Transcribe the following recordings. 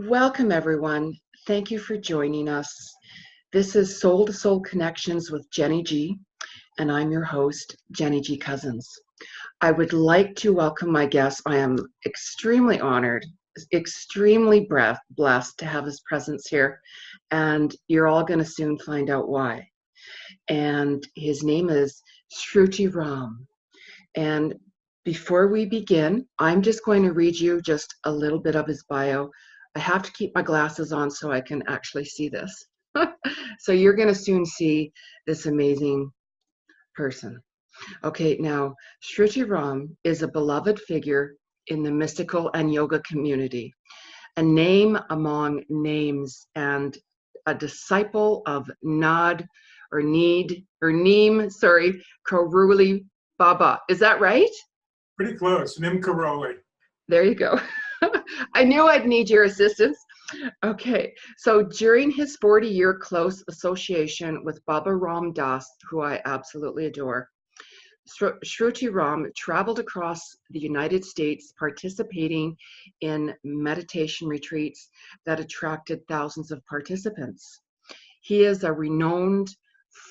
Welcome, everyone. Thank you for joining us. This is Soul to Soul Connections with Jeni Ji, and I'm your host, Jeni Ji Cousins. I would like to welcome my guest. I am extremely honored, extremely blessed to have his presence here, and you're all going to soon find out why. And his name is Shruti Ram. And before we begin, I'm just going to read you just a little bit of his bio. I have to keep my glasses on so I can actually see this. So you're going to soon see this amazing person. Okay, now, Shruti Ram is a beloved figure in the mystical and yoga community, a name among names, and a disciple of Neem Karoli Baba. Is that right? Pretty close. Neem Karoli. There you go. I knew I'd need your assistance. Okay, so during his 40-year close association with Baba Ram Das, who I absolutely adore, Shruti Ram traveled across the United States participating in meditation retreats that attracted thousands of participants. He is a renowned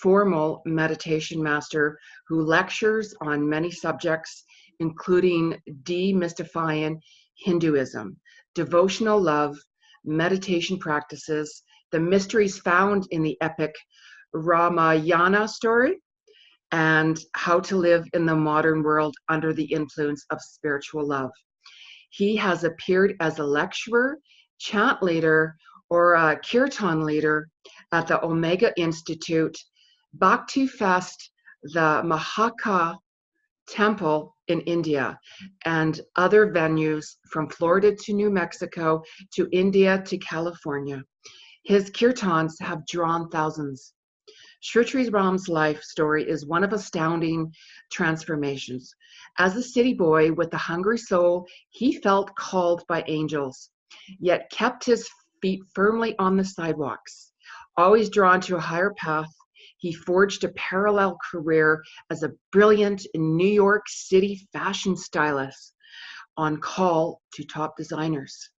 formal meditation master who lectures on many subjects, including demystifying Hinduism, devotional love, meditation practices, the mysteries found in the epic Ramayana story, and how to live in the modern world under the influence of spiritual love. He has appeared as a lecturer, chant leader, or a kirtan leader at the Omega Institute, Bhaktifest, the Mahakal temple in India, and other venues from Florida to New Mexico to India to California. His kirtans have drawn thousands. Shruti Ram's life story is one of astounding transformations. As a city boy with a hungry soul, he felt called by angels, yet kept his feet firmly on the sidewalks. Always drawn to a higher path, he forged a parallel career as a brilliant New York City fashion stylist on call to top designers.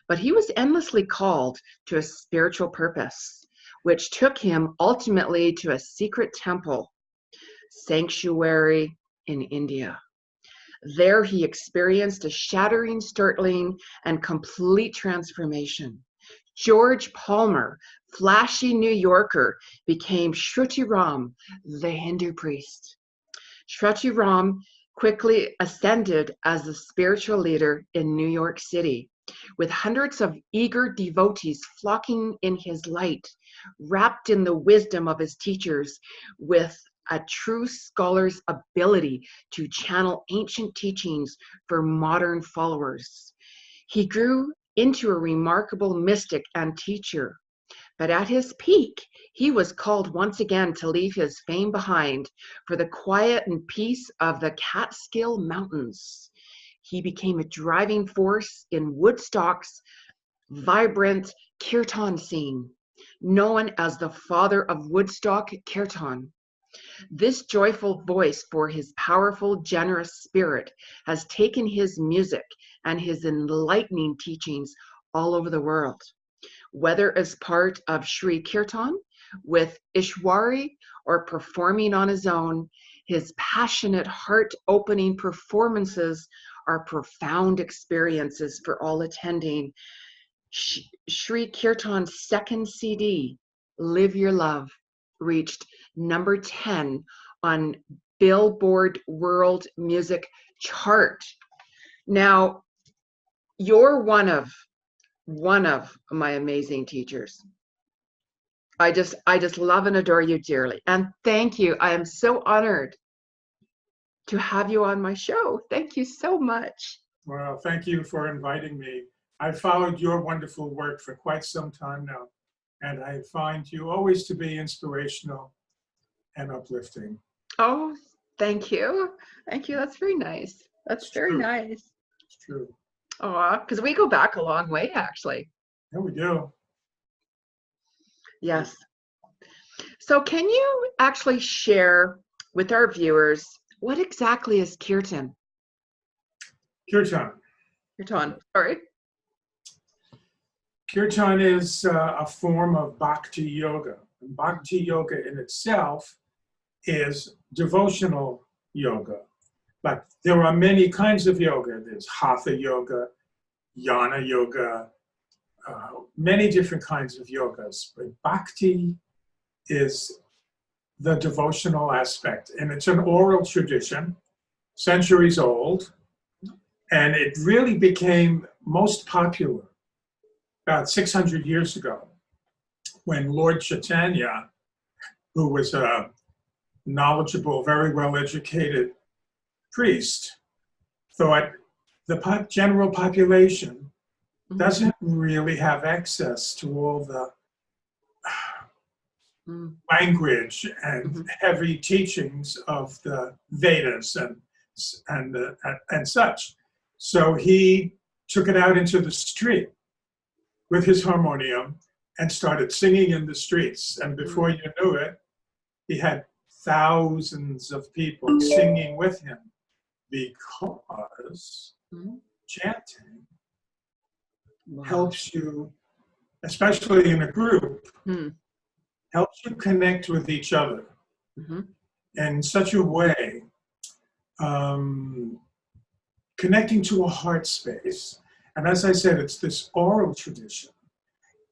But he was endlessly called to a spiritual purpose, which took him ultimately to a secret temple sanctuary in India. There he experienced a shattering, startling, and complete transformation. George Palmer, flashy New Yorker, became Shruti Ram, the Hindu priest. Shruti Ram quickly ascended as a spiritual leader in New York City, with hundreds of eager devotees flocking in his light, wrapped in the wisdom of his teachers, with a true scholar's ability to channel ancient teachings for modern followers. He grew into a remarkable mystic and teacher, but at his peak, he was called once again to leave his fame behind for the quiet and peace of the Catskill Mountains. He became a driving force in Woodstock's vibrant kirtan scene, known as the father of Woodstock kirtan. This joyful voice for his powerful, generous spirit has taken his music and his enlightening teachings all over the world. Whether as part of Shri Kirtan with Ishwari or performing on his own, his passionate, heart-opening performances are profound experiences for all attending. Shri Kirtan's second CD, Live Your Love, reached number 10 on Billboard World Music Chart. Now, you're one of my amazing teachers. I just love and adore you dearly. And thank you. I am so honored to have you on my show. Thank you so much. Well, thank you for inviting me. I've followed your wonderful work for quite some time now, and I find you always to be inspirational and uplifting. Oh, thank you. Thank you. That's very nice. That's very nice. It's true. Oh, because we go back a long way, actually. Yeah, we do. Yes. So can you actually share with our viewers what exactly is kirtan? Kirtan. Kirtan, sorry. Kirtan is a form of Bhakti yoga. And Bhakti yoga in itself is devotional yoga. But there are many kinds of yoga. There's Hatha yoga, Jnana yoga, many different kinds of yogas. But Bhakti is the devotional aspect. And it's an oral tradition, centuries old. And it really became most popular about 600 years ago when Lord Chaitanya, who was a knowledgeable, very well-educated priest, thought the general population doesn't really have access to all the language and heavy teachings of the Vedas and such. So he took it out into the street with his harmonium and started singing in the streets. And before you knew it, he had thousands of people singing with him because chanting helps you, especially in a group, helps you connect with each other in such a way, connecting to a heart space. And as I said, it's this oral tradition.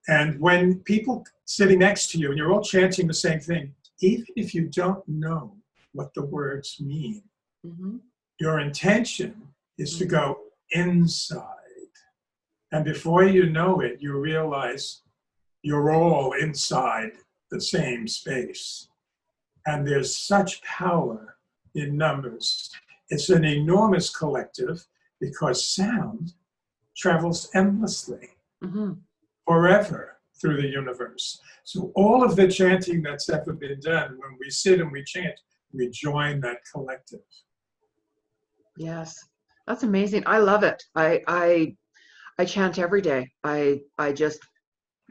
And when people sitting next to you and you're all chanting the same thing, even if you don't know what the words mean, your intention is to go inside. And before you know it, you realize you're all inside the same space. And there's such power in numbers. It's an enormous collective because sound travels endlessly, forever through the universe. So all of the chanting that's ever been done, when we sit and we chant, we join that collective. Yes, that's amazing. I love it. I chant every day. I just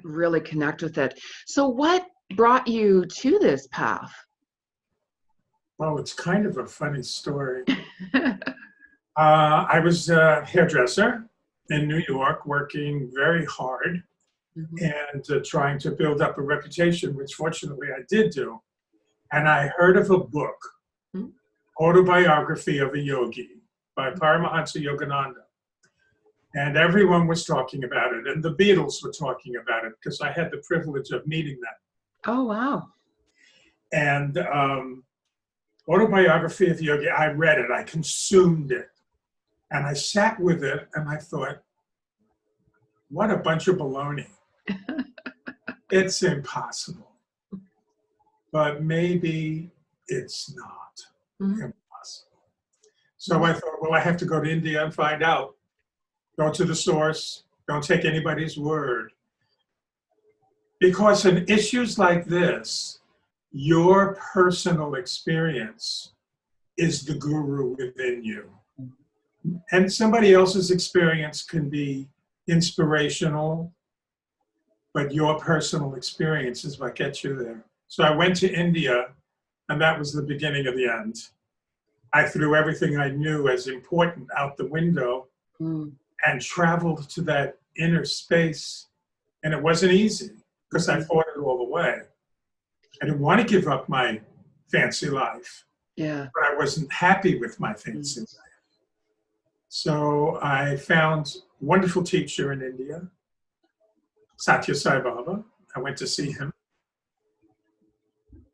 really connect with it. So what brought you to this path? Well, it's kind of a funny story. I was a hairdresser in New York, working very hard and trying to build up a reputation, which fortunately I did do. And I heard of a book, Autobiography of a Yogi by Paramahansa Yogananda. And everyone was talking about it. And the Beatles were talking about it because I had the privilege of meeting them. Oh, wow. And Autobiography of a Yogi, I read it, I consumed it. And I sat with it and I thought, what a bunch of baloney. It's impossible. But maybe it's not impossible. So I thought, well, I have to go to India and find out. Go to the source. Don't take anybody's word. Because in issues like this, your personal experience is the guru within you. And somebody else's experience can be inspirational, but your personal experience is what gets you there. So I went to India, and that was the beginning of the end. I threw everything I knew as important out the window and traveled to that inner space. And it wasn't easy because I fought it all the way. I didn't want to give up my fancy life, but I wasn't happy with my fancy life. So I found a wonderful teacher in India, Satya Sai Baba. I went to see him.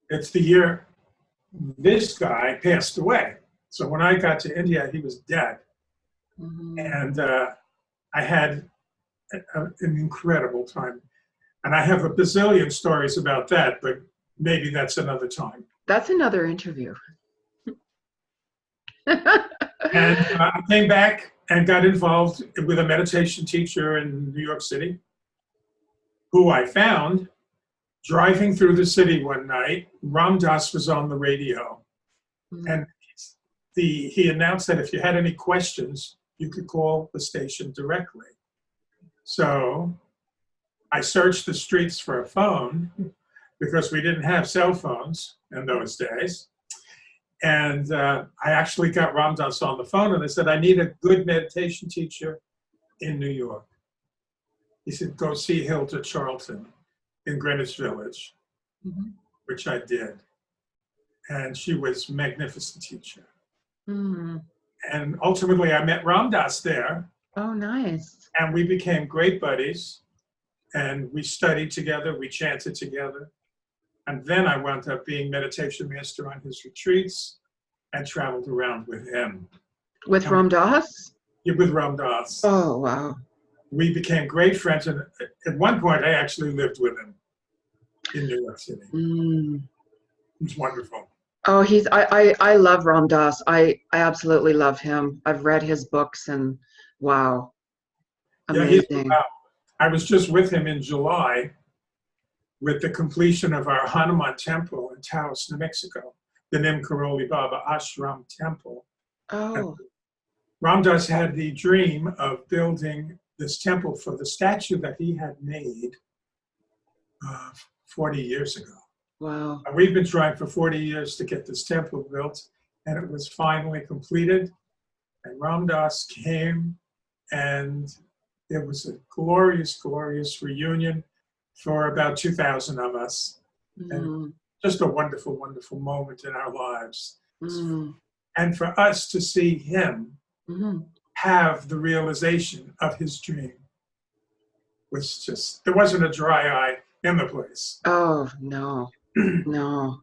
It's the year this guy passed away. So when I got to India, he was dead. And I had an incredible time. And I have a bazillion stories about that, but maybe that's another time. That's another interview. And I came back and got involved with a meditation teacher in New York City, who I found driving through the city one night. Ram Dass was on the radio. And he announced that if you had any questions, you could call the station directly. So I searched the streets for a phone because we didn't have cell phones in those days. And I actually got Ram Dass on the phone and I said, I need a good meditation teacher in New York. he said, go see Hilda Charlton in Greenwich Village, Mhm. which I did. And she was a magnificent teacher. Mm. And ultimately, I met Ram Dass there, Oh, nice. and we became great buddies. And we studied together, we chanted together. And then I wound up being meditation master on his retreats and traveled around with him. With And Ram Dass? with Ram Dass. Oh, wow. We became great friends. And at one point, I actually lived with him in New York City. Mm. It was wonderful. Oh, I love Ram Dass. I absolutely love him. I've read his books and wow. Yeah, Amazing. I was just with him in July with the completion of our Hanuman temple in Taos, New Mexico, the Neem Karoli Baba Ashram temple. Oh. Ram Dass had the dream of building this temple for the statue that he had made 40 years ago. Wow. And we've been trying for 40 years to get this temple built, and it was finally completed. And Ram Dass came, and it was a glorious, glorious reunion for about 2,000 of us. And just a wonderful, wonderful moment in our lives. And for us to see him have the realization of his dream was just, there wasn't a dry eye in the place. Oh, no. No.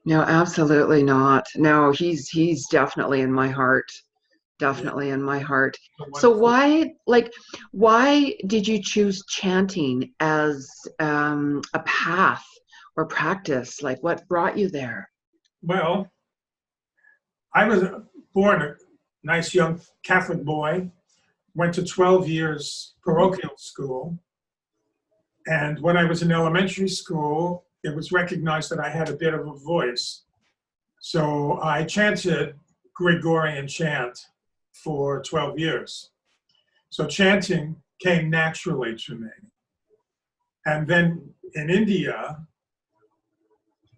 No, absolutely not. No, he's definitely in my heart. Definitely in my heart. So why did you choose chanting as a path or practice? Like, what brought you there? Well, I was born a nice young Catholic boy, went to 12 years parochial school. And when I was in elementary school, it was recognized that I had a bit of a voice. So I chanted Gregorian chant for 12 years. So chanting came naturally to me. And then in India,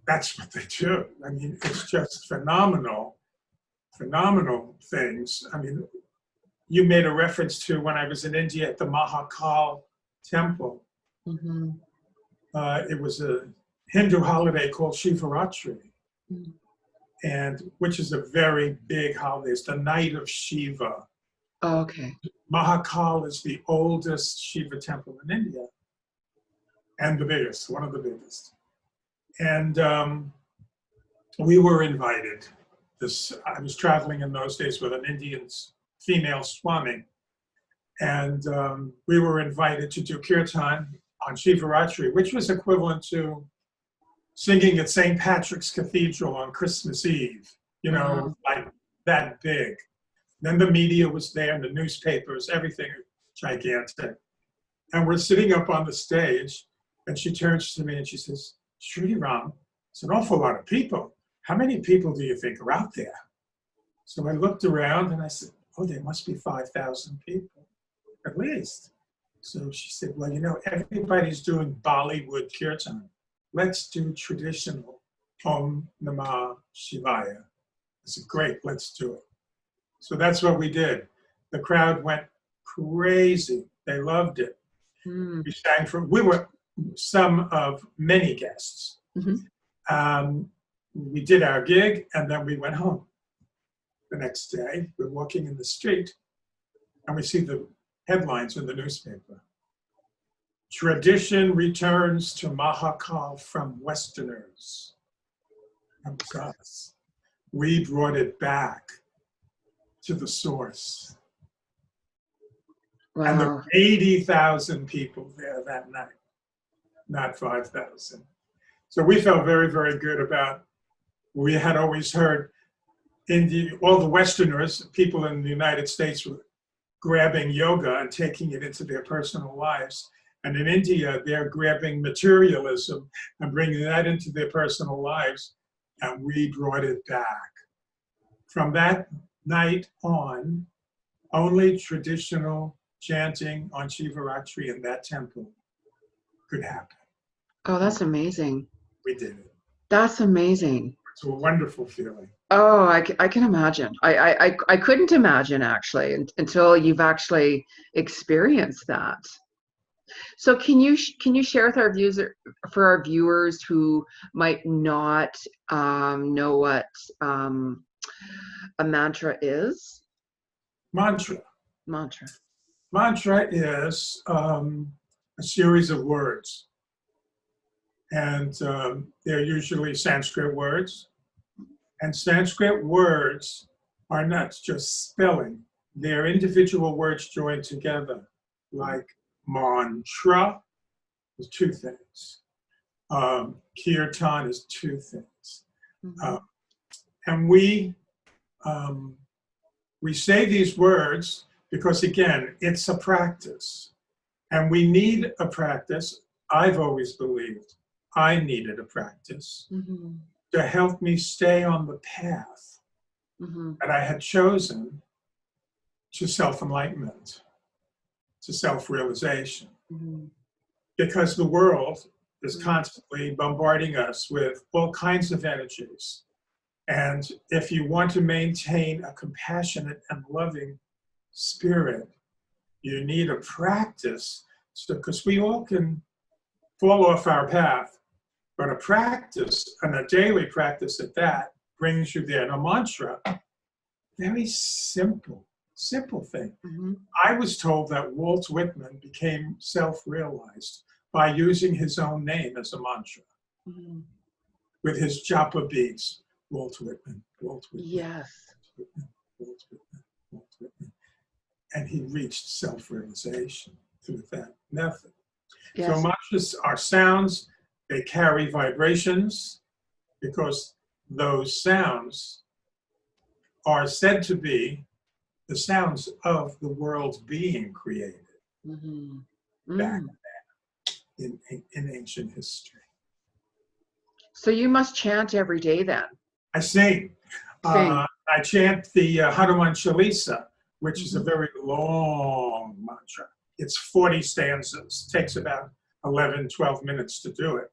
that's what they do. I mean, it's just phenomenal, phenomenal things. I mean, you made a reference to when I was in India at the Mahakal temple. It was a Hindu holiday called Shivaratri, and which is a very big holiday. It's the night of Shiva. Oh, okay. Mahakal is the oldest Shiva temple in India, and the biggest, one of the biggest. And we were invited. I was traveling in those days with an Indian female Swami, and we were invited to do kirtan on Shivaratri, which was equivalent to singing at St. Patrick's Cathedral on Christmas Eve, you know, like that big. Then the media was there, and the newspapers, everything gigantic. And we're sitting up on the stage, and she turns to me and she says, Shruti Ram, it's an awful lot of people. How many people do you think are out there? So I looked around and I said, oh, there must be 5,000 people, at least. So she said, well, you know, everybody's doing Bollywood kirtan. Let's do traditional Om Namah Shivaya. I said, great, let's do it. So that's what we did. The crowd went crazy. They loved it. We sang we were some of many guests. We did our gig, and then we went home. The next day, we're walking in the street, and we see the headlines in the newspaper. Tradition returns to Mahakal from Westerners. That was us. We brought it back to the source. Wow. And there were 80,000 people there that night, not 5,000. So we felt very, very good about, we had always heard all the Westerners, people in the United States were grabbing yoga and taking it into their personal lives. And in India, they're grabbing materialism and bringing that into their personal lives. And we brought it back. From that night on, only traditional chanting on Shivaratri in that temple could happen. Oh, that's amazing. We did it. That's amazing. It's a wonderful feeling. Oh, I can imagine. I couldn't imagine actually until you've actually experienced that. So can you share with our for our viewers who might not know what a mantra is? Mantra. Mantra. Mantra is a series of words. And they're usually Sanskrit words. And Sanskrit words are not just spelling. They're individual words joined together, like mantra is two things. Kirtan is two things. Mm-hmm. And we say these words because, again, it's a practice. And we need a practice. I've always believed I needed a practice Mm-hmm. to help me stay on the path Mm-hmm. that I had chosen to self-enlightenment, to self-realization. Mm-hmm. Because the world is constantly bombarding us with all kinds of energies. And if you want to maintain a compassionate and loving spirit, you need a practice, because we all can fall off our path, but a practice, and a daily practice at that, brings you there. And a mantra, very simple thing. Mm-hmm. I was told that Walt Whitman became self-realized by using his own name as a mantra. Mm-hmm. With his japa beads, Walt Whitman, Walt Whitman, Yes. Walt Whitman, Walt Whitman. And he reached self-realization through that method. Yes. So mantras are sounds, they carry vibrations, because those sounds are said to be the sounds of the world being created Mm-hmm. back in ancient history. So you must chant every day then. I sing. I chant the Hanuman Chalisa, which is a very long mantra. It's 40 stanzas. It takes about 11, 12 minutes to do it.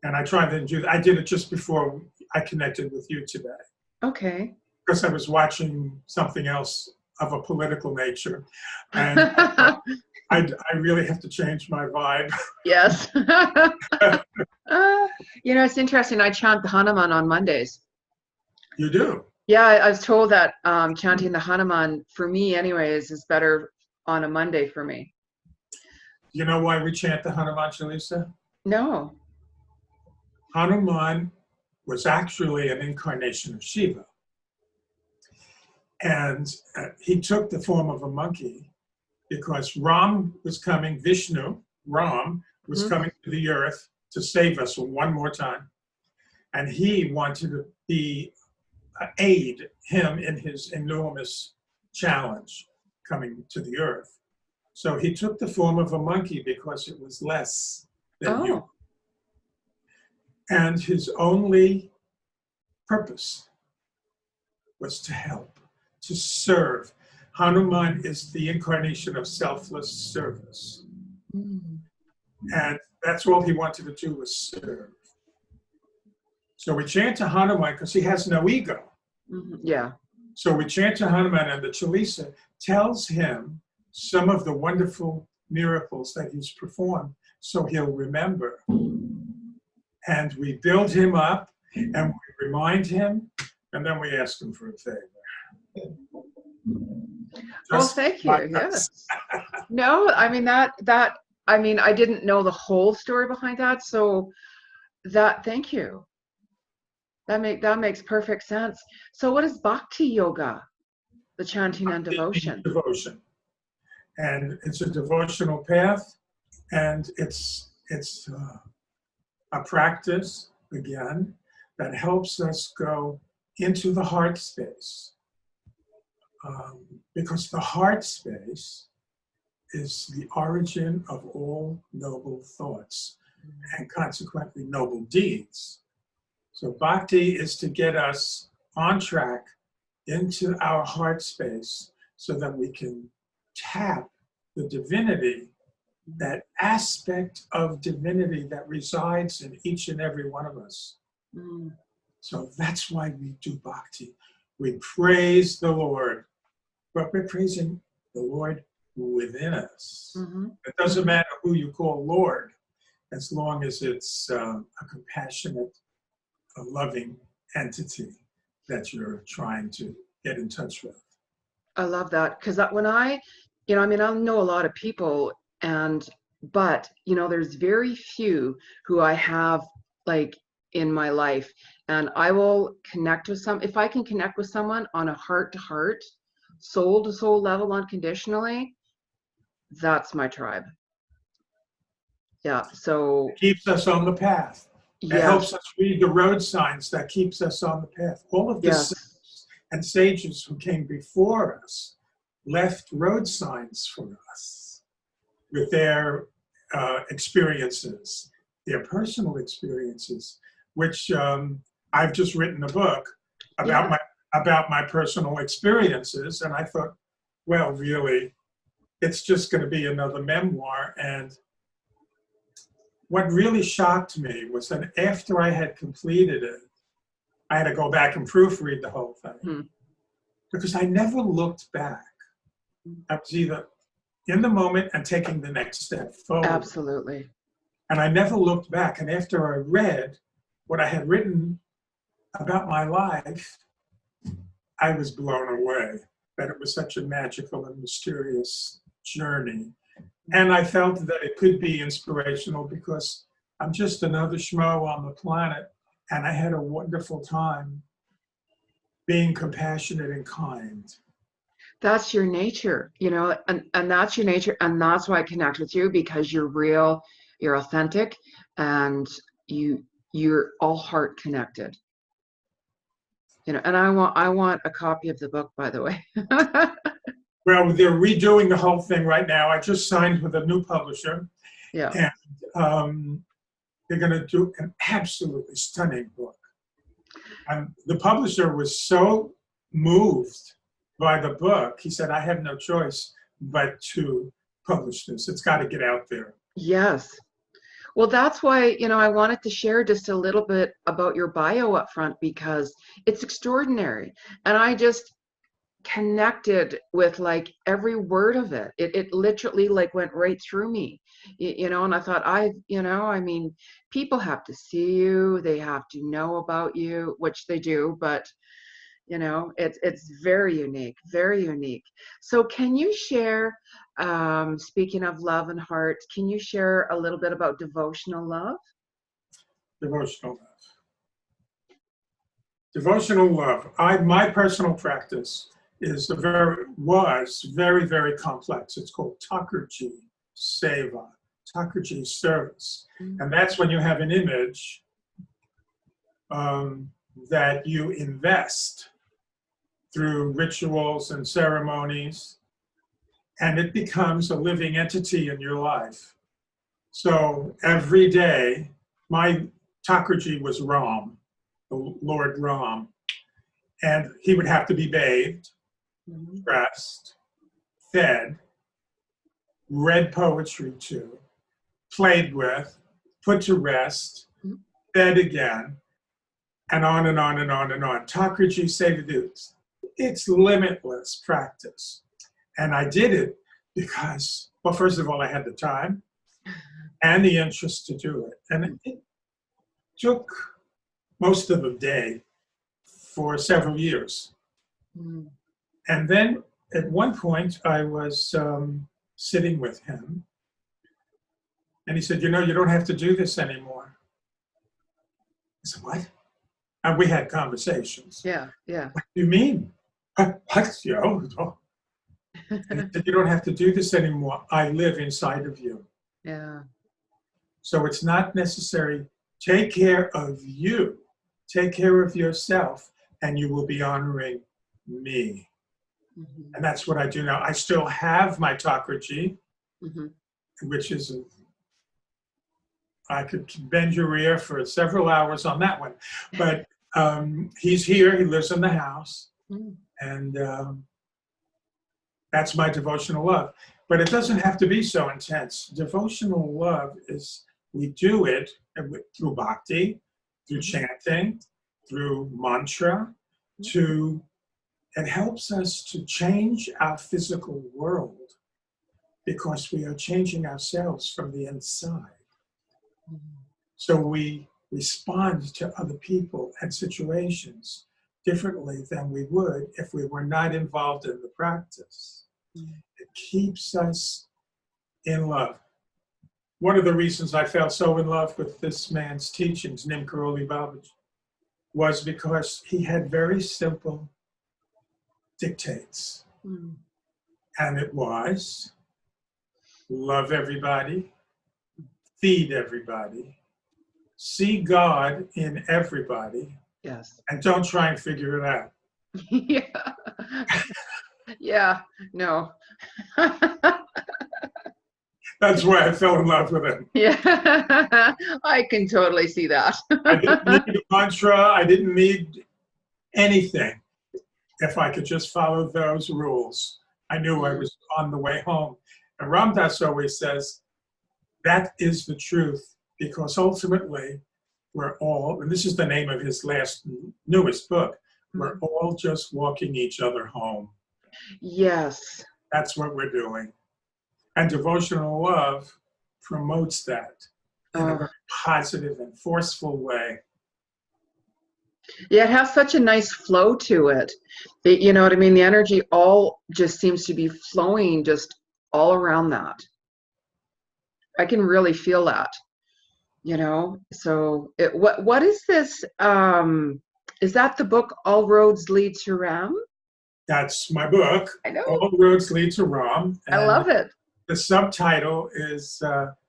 And I try to do that. I did it just before I connected with you today. Okay. Because I was watching something else of a political nature. And I really have to change my vibe. Yes. You know, it's interesting. I chant the Hanuman on Mondays. You do? Yeah, I was told that chanting the Hanuman, for me anyways, is better on a Monday for me. You know why we chant the Hanuman Chalisa? No. Hanuman was actually an incarnation of Shiva. And he took the form of a monkey because Ram was coming, Vishnu, Ram, was coming to the earth to save us one more time. And he wanted to aid him in his enormous challenge coming to the earth. So he took the form of a monkey because it was less than you. And his only purpose was to help, to serve. Hanuman is the incarnation of selfless service. And that's all he wanted to do was serve. So we chant to Hanuman because he has no ego. Yeah. So we chant to Hanuman, and the Chalisa tells him some of the wonderful miracles that he's performed, so he'll remember. And we build him up, and we remind him, and then we ask him for a favor. Well, thank you. Yes. No, I mean I didn't know the whole story behind that, so thank you. That makes perfect sense. So what is Bhakti Yoga? The chanting and devotion. Devotion. And it's a devotional path, and it's a practice, again, that helps us go into the heart space. Because the heart space is the origin of all noble thoughts and consequently noble deeds. So bhakti is to get us on track into our heart space so that we can tap the divinity, that aspect of divinity that resides in each and every one of us. So that's why we do bhakti. We praise the Lord, but we're praising the Lord within us. Mm-hmm. It doesn't matter who you call Lord, as long as it's a compassionate, a loving entity that you're trying to get in touch with. I love that, because when I know a lot of people, but there's very few who I have like in my life, and I will connect with if I can connect with someone on a heart-to-heart, soul-to-soul level unconditionally, that's my tribe. Yeah, so It keeps us on the path. yes. It helps us read the road signs that keeps us on the path. All of the saints and sages who came before us left road signs for us with their experiences, their personal experiences, which I've just written a book about my personal experiences, and I thought, well, really, it's just going to be another memoir. And what really shocked me was that after I had completed it, I had to go back and proofread the whole thing, because I never looked back. I was either in the moment and taking the next step forward. Absolutely. And I never looked back. And after I read what I had written about my life, I was blown away that it was such a magical and mysterious journey. And I felt that it could be inspirational, because I'm just another schmo on the planet, and I had a wonderful time being compassionate and kind. That's your nature, and that's your nature, and that's why I connect with you, because you're real, you're authentic, and you're all heart connected. And I want a copy of the book, by the way. Well, they're redoing the whole thing right now. I just signed with a new publisher. Yeah. And they're going to do an absolutely stunning book. And the publisher was so moved by the book, he said, I have no choice but to publish this. It's got to get out there. Yes. Well, that's why, I wanted to share just a little bit about your bio up front, because it's extraordinary. And I just connected with like every word of it. It literally like went right through me, and I thought, people have to see you, they have to know about you, which they do, but it's very unique, very unique. So can you share, speaking of love and heart, can you share a little bit about devotional love? Devotional love. Devotional love. My personal practice is very, very complex. It's called Thakurji Seva, Thakurji service. And that's when you have an image that you invest through rituals and ceremonies, and it becomes a living entity in your life. So every day, my Thakurji was Ram, the Lord Ram, and he would have to be bathed, dressed, fed, read poetry to, played with, put to rest, fed again, and on and on and on and on. Thakurji Seva, it's limitless practice. And I did it because, well, first of all, I had the time and the interest to do it. And it took most of the day for several years. And then at one point, I was sitting with him, and he said, you don't have to do this anymore. I said, what? And we had conversations. Yeah. What do you mean? What? And he said, you don't have to do this anymore. I live inside of you. Yeah. So it's not necessary. Take care of you. Take care of yourself, and you will be honoring me. And that's what I do now. I still have my Thakurji, which is, I could bend your ear for several hours on that one. But he's here, he lives in the house, and that's my devotional love. But it doesn't have to be so intense. Devotional love is, we do it through bhakti, through chanting, through mantra, it helps us to change our physical world because we are changing ourselves from the inside. So we respond to other people and situations differently than we would if we were not involved in the practice. It keeps us in love. One of the reasons I fell so in love with this man's teachings, Neem Karoli Baba, was because he had very simple dictates. And it was, love everybody, feed everybody, see God in everybody, Yes. and don't try and figure it out. Yeah. Yeah. No. That's why I fell in love with him. Yeah. I can totally see that. I didn't need a mantra. I didn't need anything. If I could just follow those rules, I knew I was on the way home. And Ram Dass always says, that is the truth, because ultimately we're all, and this is the name of his newest book, we're all just walking each other home. Yes. That's what we're doing. And devotional love promotes that in a very positive and forceful way. Yeah, it has such a nice flow to it. You know what I mean? The energy all just seems to be flowing just all around that. I can really feel that, you know? So what is this? Is that the book, All Roads Lead to Ram? That's my book. I know. All Roads Lead to Ram. I love it. The subtitle is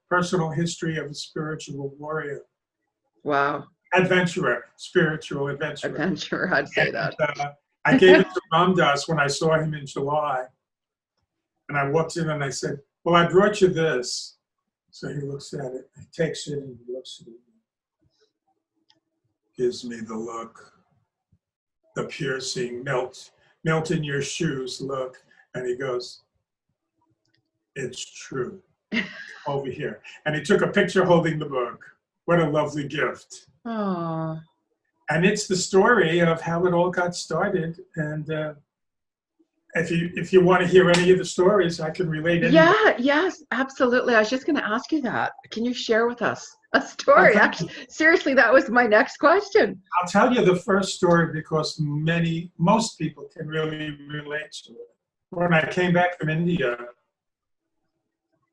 Personal History of a Spiritual Warrior. Wow. Adventurer, spiritual adventurer. Adventurer, I'd say that. I gave it to Ram Dass when I saw him in July. And I walked in and I said, well, I brought you this. So he looks at it, he takes it and he looks at it. Gives me the look, the piercing, melt in your shoes look. And he goes, it's true, over here. And he took a picture holding the book. What a lovely gift. Oh. And it's the story of how it all got started. And if you want to hear any of the stories, I can relate. Yeah, yes, absolutely. I was just going to ask you that. Can you share with us a story? Actually, seriously, that was my next question. I'll tell you the first story because most people can really relate to it. When I came back from India,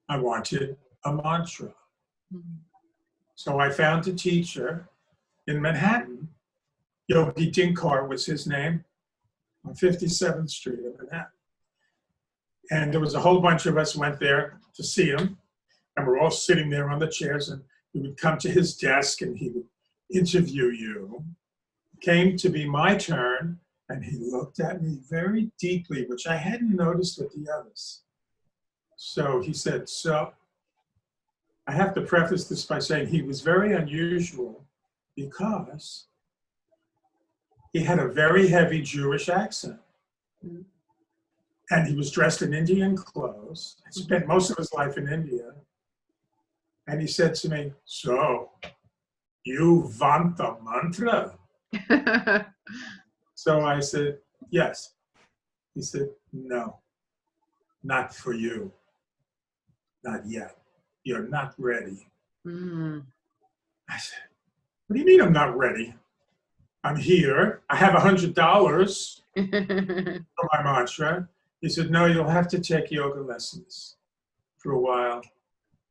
I wanted a mantra. So I found a teacher in Manhattan. Yogi Dinkar was his name, on 57th Street in Manhattan. And there was a whole bunch of us went there to see him. And we're all sitting there on the chairs, and he would come to his desk and he would interview you. It came to be my turn, and he looked at me very deeply, which I hadn't noticed with the others. So he said, so I have to preface this by saying he was very unusual because he had a very heavy Jewish accent. And he was dressed in Indian clothes. He spent most of his life in India. And he said to me, so you want the mantra? So I said, yes. He said, no, not for you. Not yet. You're not ready. I said, what do you mean I'm not ready? I'm here. I have $100 for my mantra. He said, no, you'll have to take yoga lessons for a while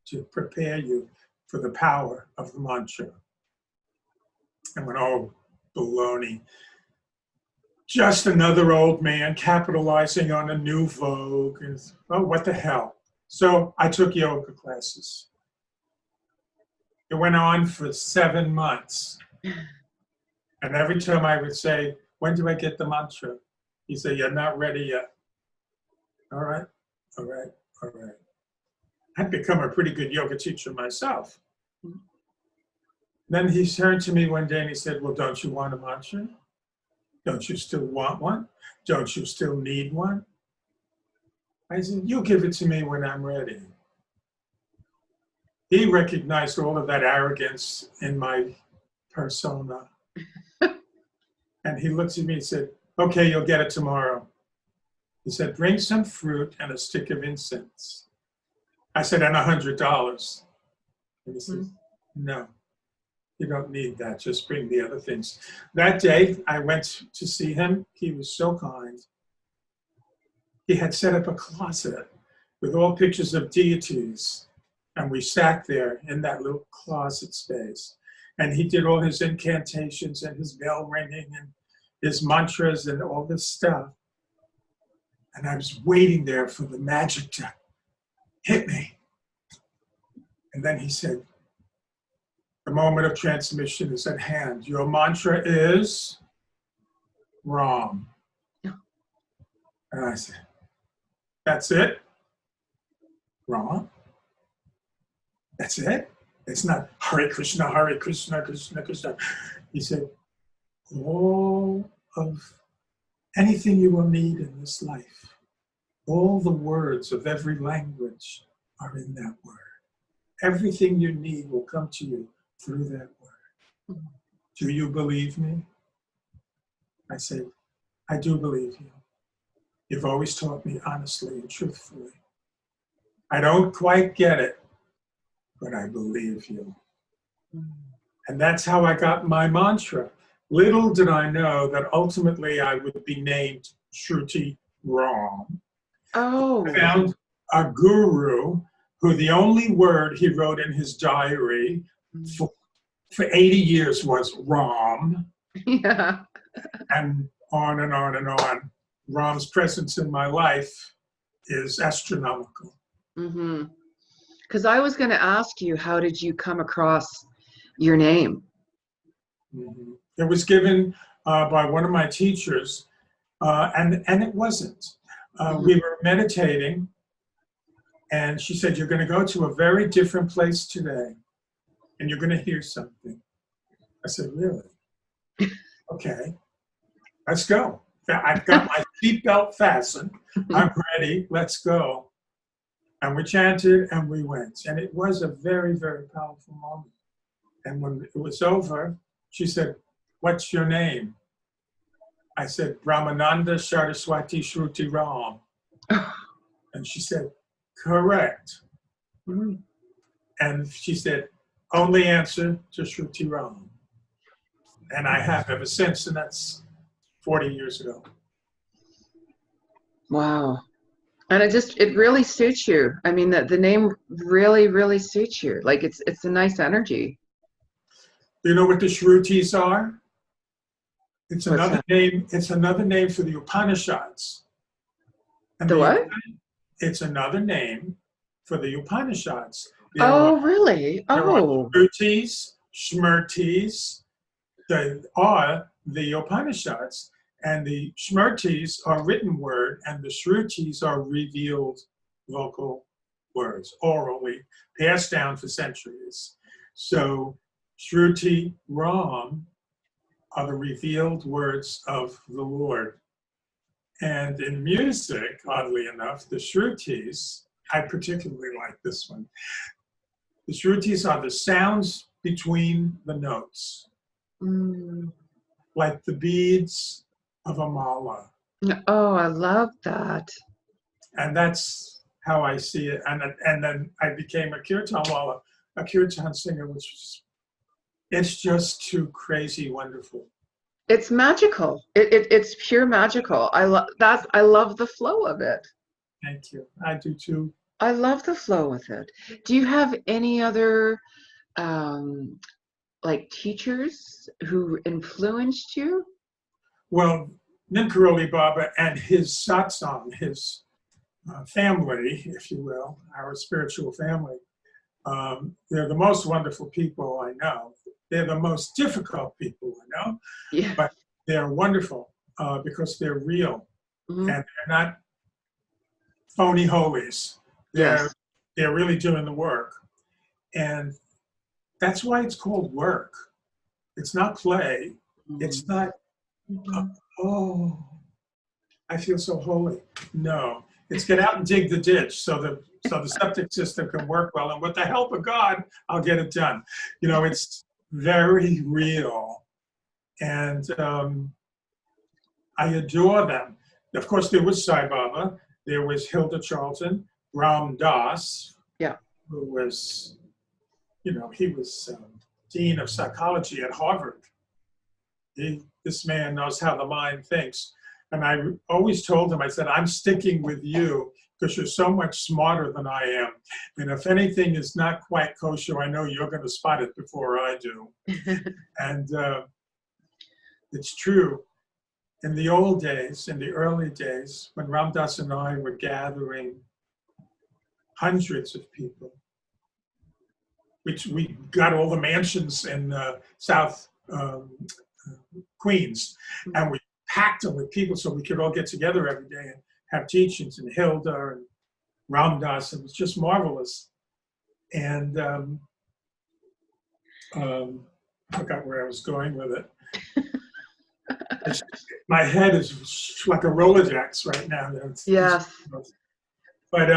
to prepare you for the power of the mantra. I went, oh, baloney. Just another old man capitalizing on a new vogue. And, oh, what the hell? So I took yoga classes. It went on for 7 months. And every time I would say, when do I get the mantra? He said, you're not ready yet. All right, all right, all right. I'd become a pretty good yoga teacher myself. Then he turned to me one day and he said, well, don't you want a mantra? Don't you still want one? Don't you still need one? I said, you give it to me when I'm ready. He recognized all of that arrogance in my persona. And he looked at me and said, okay, you'll get it tomorrow. He said, bring some fruit and a stick of incense. I said, and $100. And he said, no, you don't need that. Just bring the other things. That day, I went to see him. He was so kind. He had set up a closet with all pictures of deities. And we sat there in that little closet space. And he did all his incantations and his bell ringing and his mantras and all this stuff. And I was waiting there for the magic to hit me. And then he said, the moment of transmission is at hand. Your mantra is Ram. And I said, that's it? Ram? That's it? It's not Hare Krishna, Krishna, Krishna. He said, all of anything you will need in this life, all the words of every language are in that word. Everything you need will come to you through that word. Do you believe me? I said, I do believe you. You've always taught me honestly and truthfully. I don't quite get it, but I believe you. And that's how I got my mantra. Little did I know that ultimately I would be named Shruti Ram. Oh. I found a guru who the only word he wrote in his diary for 80 years was Ram. Yeah. And on and on and on. Ram's presence in my life is astronomical. Mm-hmm. Because I was going to ask you, how did you come across your name? Mm-hmm. It was given by one of my teachers, and it wasn't. We were meditating, and she said, you're going to go to a very different place today, and you're going to hear something. I said, really? Okay, let's go. I've got my seatbelt fastened. I'm ready. Let's go. And we chanted and we went. And it was a very, very powerful moment. And when it was over, she said, what's your name? I said, Brahmananda Saraswati Shruti Ram. And she said, correct. And she said, only answer to Shruti Ram. And I have ever since, and that's 40 years ago. Wow. And it really suits you. I mean, the name really, really suits you. Like it's a nice energy. Do you know what the Shrutis are? It's another name. It's another name for the Upanishads. And the what? It's another name for the Upanishads. Really? There are Shrutis, Smritis. They are the Upanishads. And the Smritis are written word, and the Shrutis are revealed vocal words, orally, passed down for centuries. So Shruti Ram are the revealed words of the Lord. And in music, oddly enough, the Shrutis, I particularly like this one. The Shrutis are the sounds between the notes, like the beads of a mala. Oh, I love that. And that's how I see it. And then I became a kirtan wala, a kirtan singer, it's just too crazy wonderful. It's magical. It's pure magical. I love the flow of it. Thank you. I do too. I love the flow of it. Do you have any other like teachers who influenced you? Well, Neem Karoli Baba and his satsang, his family, if you will, our spiritual family, they're the most wonderful people I know. They're the most difficult people I know, Yeah. But they're wonderful because they're real and they're not phony holies. They're really doing the work. And that's why it's called work. It's not play. It's not, oh, I feel so holy. No, it's get out and dig the ditch so the septic system can work well. And with the help of God, I'll get it done. You know, it's very real. And I adore them. Of course, there was Sai Baba, there was Hilda Charlton, Ram Dass, Yeah. who was, he was Dean of Psychology at Harvard. This man knows how the mind thinks. And I always told him, I said, I'm sticking with you because you're so much smarter than I am. And if anything is not quite kosher, I know you're going to spot it before I do. And it's true. In the old days, in the early days, when Ram Dass and I were gathering hundreds of people, which we got all the mansions in South Queens, and we packed them with people so we could all get together every day and have teachings, and Hilda and Ram Dass. It was just marvelous. And I forgot where I was going with it. My head is like a Rolodex right now. Yes. But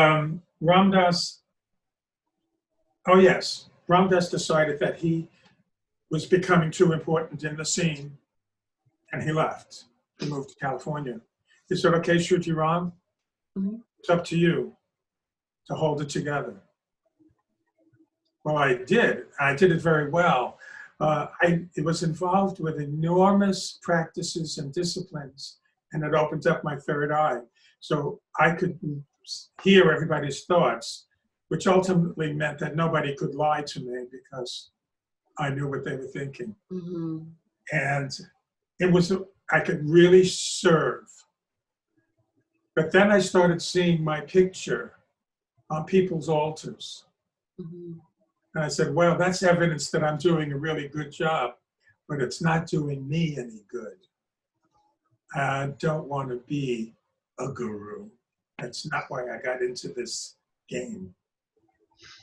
Ram Dass, oh yes, Ram Dass decided that he was becoming too important in the scene, and he left. He moved to California. He said, okay, Shruti Ram, it's up to you to hold it together. Well, I did. I did it very well. It was involved with enormous practices and disciplines, and it opened up my third eye. So I could hear everybody's thoughts, which ultimately meant that nobody could lie to me because I knew what they were thinking. And it was, I could really serve. But then I started seeing my picture on people's altars. And I said, well, that's evidence that I'm doing a really good job, but it's not doing me any good. I don't want to be a guru. That's not why I got into this game.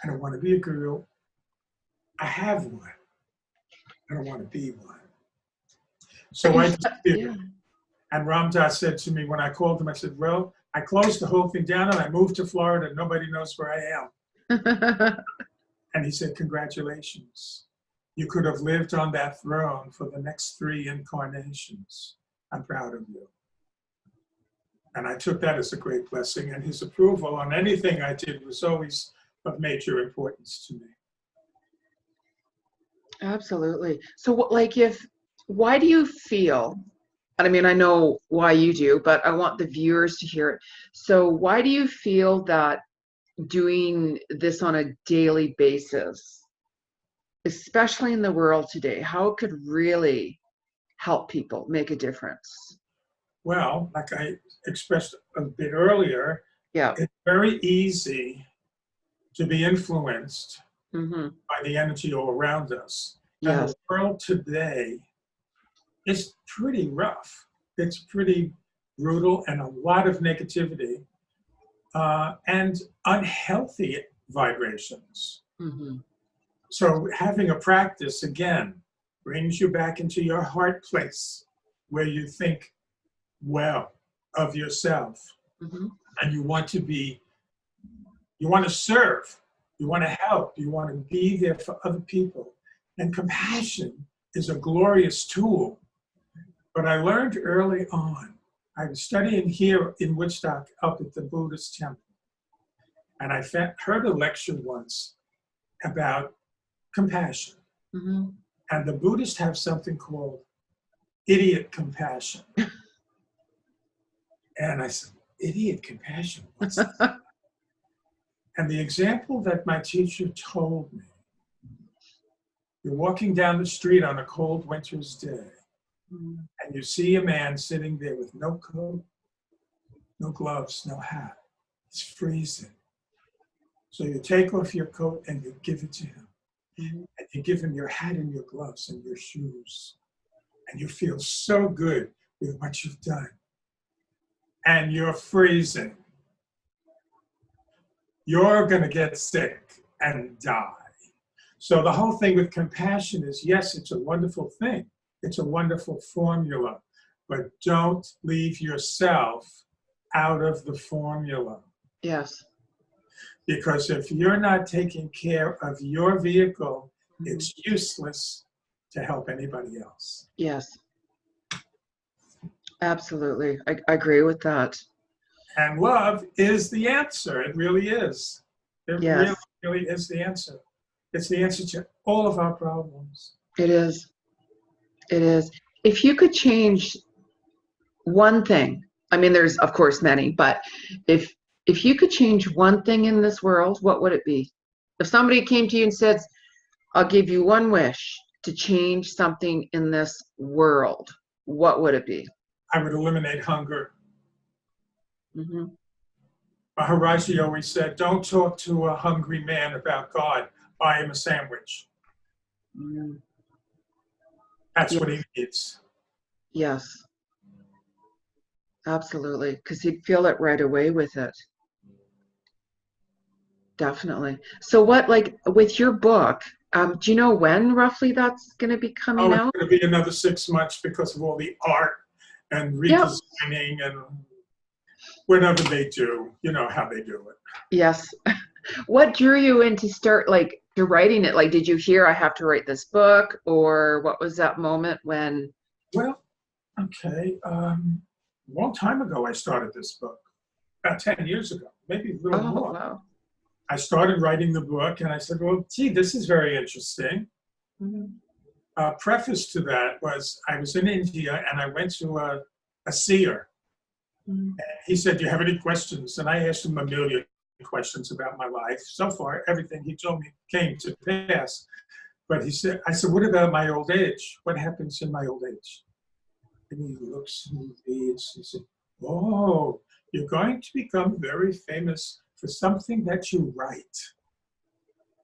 I don't want to be a guru. I have one. I don't want to be one. So I just did. And Ram Dass said to me when I called him, I said, well, I closed the whole thing down and I moved to Florida. Nobody knows where I am. And he said, congratulations. You could have lived on that throne for the next 3 incarnations. I'm proud of you. And I took that as a great blessing. And his approval on anything I did was always of major importance to me. Absolutely. So why do you feel, and I mean, I know why you do, but I want the viewers to hear it. So why do you feel that doing this on a daily basis, especially in the world today, how it could really help people make a difference? Well, like I expressed a bit earlier, it's very easy to be influenced by the energy all around us. And the world today is pretty rough. It's pretty brutal and a lot of negativity and unhealthy vibrations. So having a practice, again, brings you back into your heart place where you think well of yourself. And you want to serve, you want to help, you want to be there for other people. And compassion is a glorious tool. But I learned early on, I was studying here in Woodstock up at the Buddhist temple. And I heard a lecture once about compassion. And the Buddhists have something called idiot compassion. And I said, idiot compassion, what's that? And the example that my teacher told me, you're walking down the street on a cold winter's day, and you see a man sitting there with no coat, no gloves, no hat. It's freezing. So you take off your coat and you give it to him. And you give him your hat and your gloves and your shoes. And you feel so good with what you've done. And you're freezing. You're going to get sick and die. So the whole thing with compassion is, yes, it's a wonderful thing. It's a wonderful formula. But don't leave yourself out of the formula. Yes. Because if you're not taking care of your vehicle, it's useless to help anybody else. Yes. Absolutely. I agree with that. And love is the answer. It really is. It really, Yes, really is the answer. It's the answer to all of our problems. it is. It is. If you could change one thing, I mean, there's of course many, but if you could change one thing in this world, what would it be? If somebody came to you and said, I'll give you one wish to change something in this world, what would it be? I would eliminate hunger. Hmm. Maharaji always said, don't talk to a hungry man about God. Buy him a sandwich. Mm. That's Yes, what he needs. yes, absolutely. Because he'd feel it right away with it. Definitely. So what, like with your book, do you know when roughly that's going to be coming Oh, it's out? going to be another 6 months because of all the art and Yep. redesigning and whatever they do. You know how they do it. Yes. What drew you into start like to writing it? Like, did you hear I have to write this book, or what was that moment when? Well, okay. A long time ago, I started this book, about 10 years ago, maybe a little Oh, more. wow. I started writing the book and I said, well, gee, this is very interesting. Mhm. Preface to that was I was in India and I went to a seer. Mhm. He said, do you have any questions? And I asked him a million questions about my life. So far, everything he told me came to pass. But I said, what about my old age? What happens in my old age? And he looks and reads. He said, oh, you're going to become very famous for something that you write.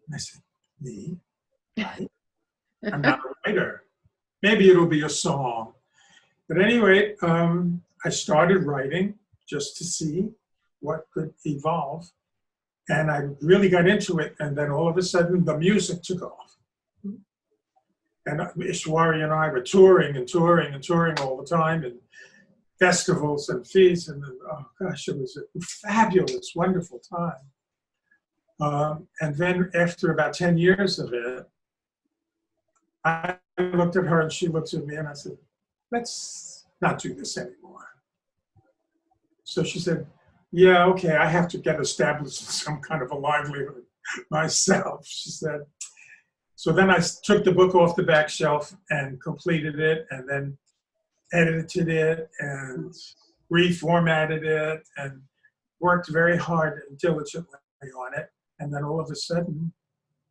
And I said, me? Write? I'm not a writer. Maybe it'll be a song. But anyway, I started writing just to see what could evolve. And I really got into it. And then all of a sudden, the music took off. And Ishwari and I were touring and touring and touring all the time, and festivals and feasts. And oh gosh, it was a fabulous, wonderful time. And then after about 10 years of it, I looked at her and she looked at me and I said, let's not do this anymore. So she said, yeah, okay, I have to get established in some kind of a livelihood myself, she said. So then I took the book off the back shelf and completed it and then edited it and reformatted it and worked very hard and diligently on it. And then all of a sudden,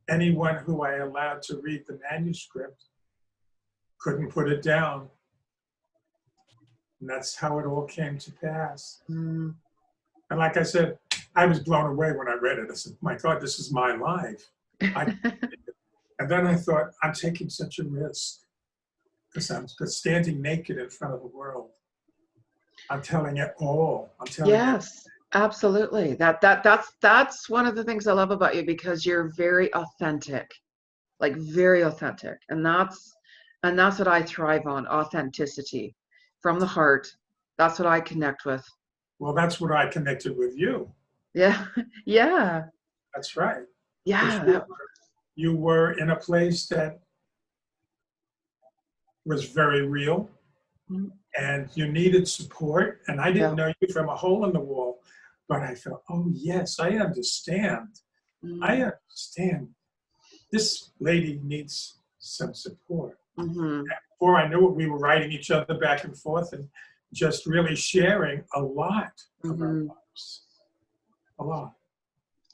anyone who I allowed to read the manuscript couldn't put it down. And that's how it all came to pass. Mm. And like I said, I was blown away when I read it. I said, my God, this is my life. And then I thought, I'm taking such a risk because I'm standing naked in front of the world. I'm telling it all. I'm telling it. Yes, absolutely. That's one of the things I love about you because you're very authentic, like very authentic. And that's what I thrive on, authenticity from the heart. That's what I connect with. Well, that's what I connected with you. Yeah. Yeah. That's right. Yeah. You were in a place that was very real and you needed support. And I didn't know you from a hole in the wall, but I felt, oh, yes, I understand. I understand. This lady needs some support. Before I knew it, we were writing each other back and forth and just really sharing a lot of our lives. A lot.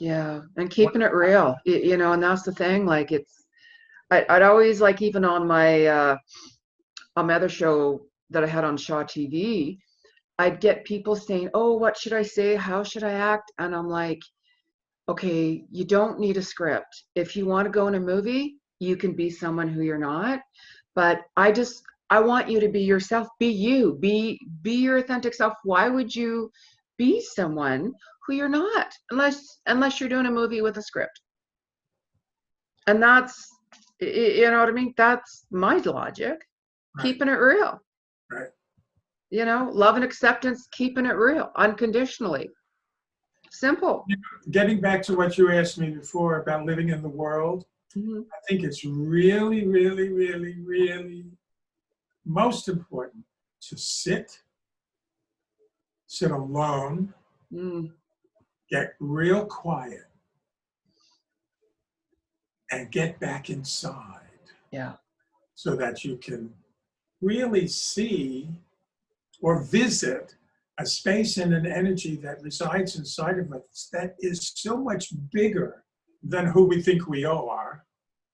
Yeah. And keeping it real, you know, and that's the thing. Like I'd always like, even on my other show that I had on Shaw TV, I'd get people saying, oh, what should I say? How should I act? And I'm like, okay, you don't need a script. If you want to go in a movie, you can be someone who you're not. But I want you to be yourself. Be you. Be your authentic self. Why would you be someone who you're not unless you're doing a movie with a script? And that's, you know what I mean? That's my logic. Right. Keeping it real. Right. You know, love and acceptance, keeping it real, unconditionally. Simple. Getting back to what you asked me before about living in the world, I think it's really, really, really, really most important to sit sit alone, get real quiet, and get back inside. Yeah. So that you can really see or visit a space and an energy that resides inside of us that is so much bigger than who we think we are.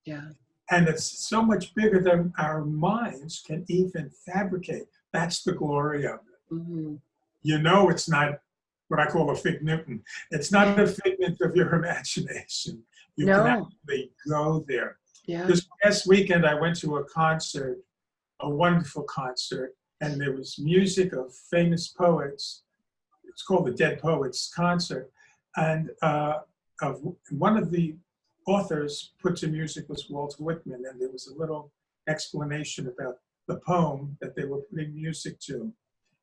Yeah. And it's so much bigger than our minds can even fabricate. That's the glory of it. Mm-hmm. You know, it's not what I call a figment. It's not a figment of your imagination. You can actually go there. Yeah. This past weekend, I went to a concert, a wonderful concert, and there was music of famous poets. It's called the Dead Poets Concert. And of one of the authors put to music was Walter Whitman, and there was a little explanation about the poem that they were putting music to.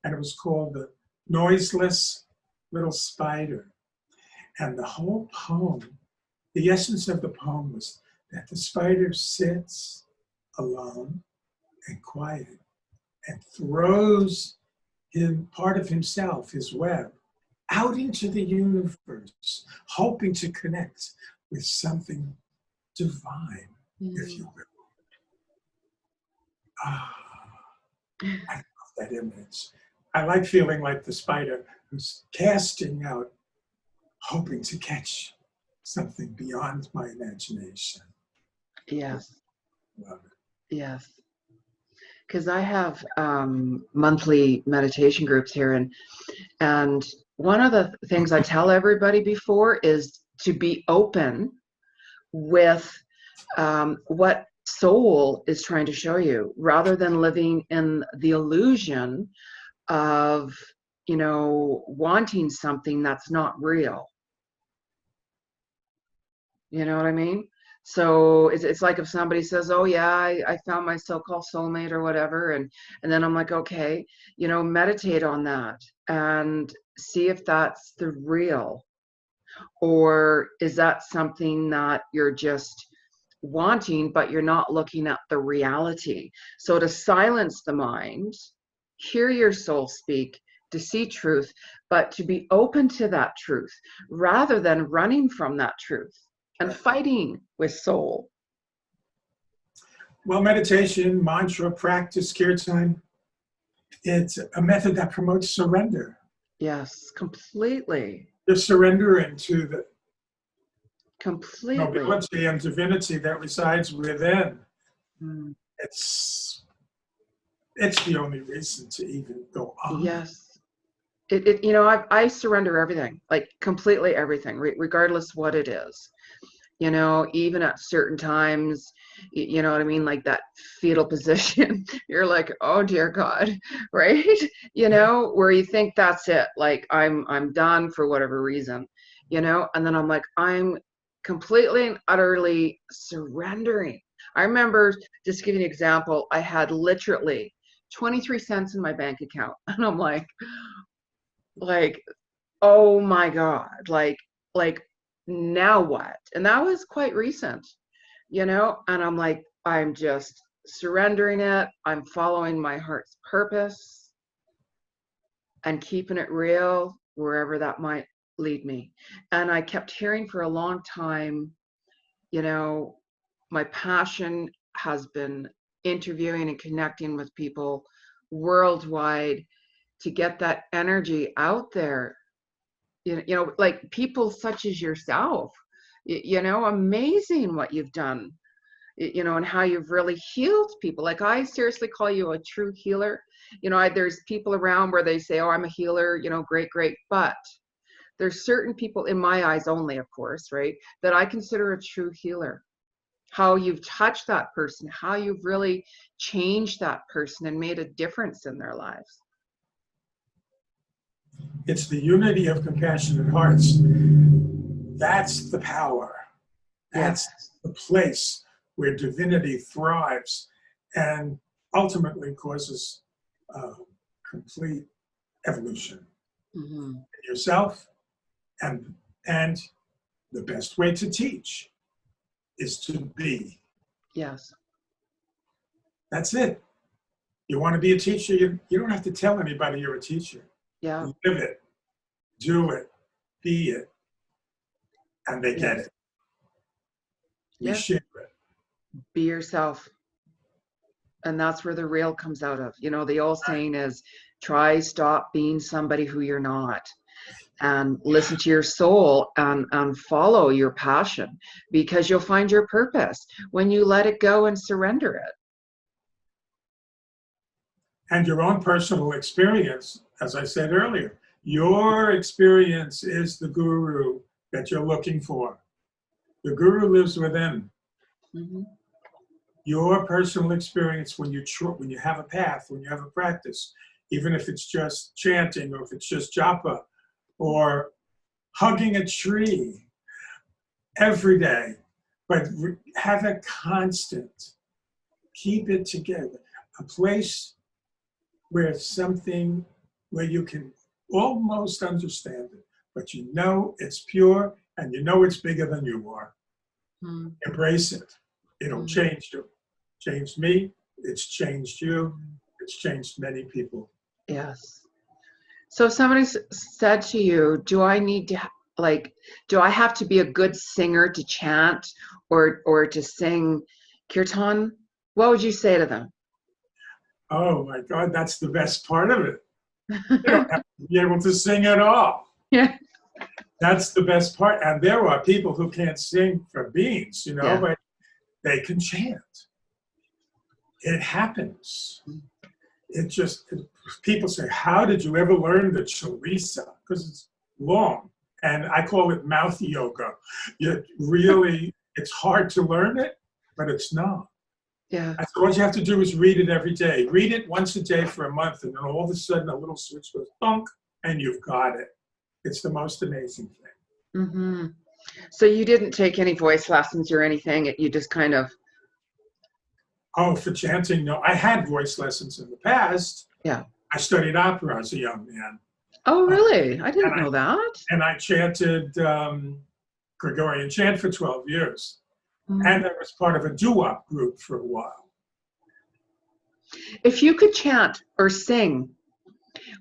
And it was called The Noiseless Little Spider. And the whole poem, the essence of the poem was that the spider sits alone and quiet and throws part of himself, his web, out into the universe, hoping to connect with something divine, if you will. I love that image. I like feeling like the spider who's casting out, hoping to catch something beyond my imagination. Yes. Love it. Yes. Because I have monthly meditation groups here, and one of the things I tell everybody before is to be open with what soul is trying to show you, rather than living in the illusion of, you know, wanting something that's not real. You know what I mean? So it's like if somebody says, oh yeah, I found my so-called soulmate or whatever, and then I'm like, okay, you know, meditate on that and see if that's the real, or is that something that you're just wanting, but you're not looking at the reality. So to silence the mind, hear your soul speak, to see truth, but to be open to that truth rather than running from that truth and fighting with soul. Well, meditation, mantra, practice, kirtan, it's a method that promotes surrender. Yes, completely. You're surrendering to the Completely. nobility and divinity that resides within. It's the only reason to even go on. Yes. You know, I surrender everything, like completely everything, regardless what it is. You know, even at certain times, you know what I mean? Like that fetal position, you're like, oh dear God, right? You know, where you think that's it, like I'm done for whatever reason, you know? And then I'm like, I'm completely and utterly surrendering. I remember, just giving an example, I had literally 23 cents in my bank account. And I'm like, oh my God, like, now what? And that was quite recent, you know? And I'm like, I'm just surrendering it. I'm following my heart's purpose and keeping it real wherever that might lead me. And I kept hearing for a long time, you know, my passion has been interviewing and connecting with people worldwide to get that energy out there. You know, like people such as yourself, you know, amazing what you've done, you know, and how you've really healed people. Like, I seriously call you a true healer. You know, there's people around where they say, oh, I'm a healer, you know, great, but there's certain people, in my eyes only, of course, right, that I consider a true healer. How you've touched that person, how you've really changed that person and made a difference in their lives. It's the unity of compassionate hearts. That's the power. That's the place where divinity thrives and ultimately causes complete evolution. Yourself, and the best way to teach is to be. Yes. That's it. You want to be a teacher, you don't have to tell anybody you're a teacher. Yeah. live it, do it, be it, and they get it. We Yeah. share it. Be yourself. And that's where the real comes out of. You know, the old saying is, try stop being somebody who you're not, and listen to your soul and follow your passion, because you'll find your purpose when you let it go and surrender it. And your own personal experience, as I said earlier, your experience is the guru that you're looking for. The guru lives within. Mm-hmm. Your personal experience when you have a path, when you have a practice, even if it's just chanting or if it's just japa or hugging a tree every day, but have a constant, keep it together, a place where you can almost understand it, but you know it's pure and you know it's bigger than you are. Mm-hmm. Embrace it. It'll change you. Changed me, it's changed you, it's changed many people. Yes. So if somebody said to you, do I have to be a good singer to chant or to sing kirtan? What would you say to them? Oh my God, that's the best part of it. You don't have to be able to sing at all. Yeah. That's the best part. And there are people who can't sing for beans, Yeah. but they can chant. It happens. People say, how did you ever learn the Chalisa? Because it's long. And I call it mouth yoga. It's hard to learn it, but it's not. Yeah. So what you have to do is read it every day. Read it once a day for a month, and then all of a sudden a little switch goes thunk, and you've got it. It's the most amazing thing. Mm-hmm. So you didn't take any voice lessons or anything? You just kind of... Oh, for chanting, no. I had voice lessons in the past. Yeah. I studied opera as a young man. Oh, really? I didn't know that. And I chanted Gregorian chant for 12 years. Mm-hmm. And I was part of a doo-wop group for a while. If you could chant or sing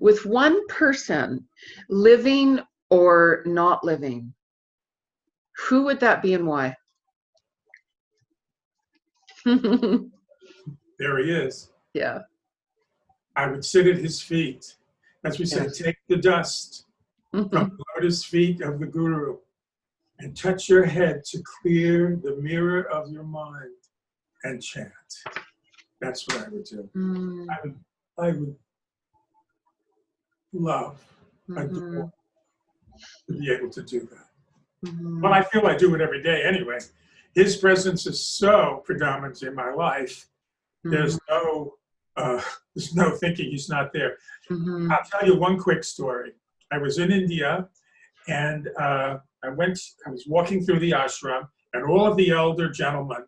with one person, living or not living, who would that be and why? There he is. Yeah. I would sit at his feet. As we say, take the dust from the lotus feet of the guru and touch your head to clear the mirror of your mind and chant. That's what I would do. Mm. I would love, adore to be able to do that. Mm-hmm. Well, I feel I do it every day anyway. His presence is so predominant in my life. There's no thinking he's not there. Mm-hmm. I'll tell you one quick story. I was in India, and I was walking through the ashram, and all of the elder gentlemen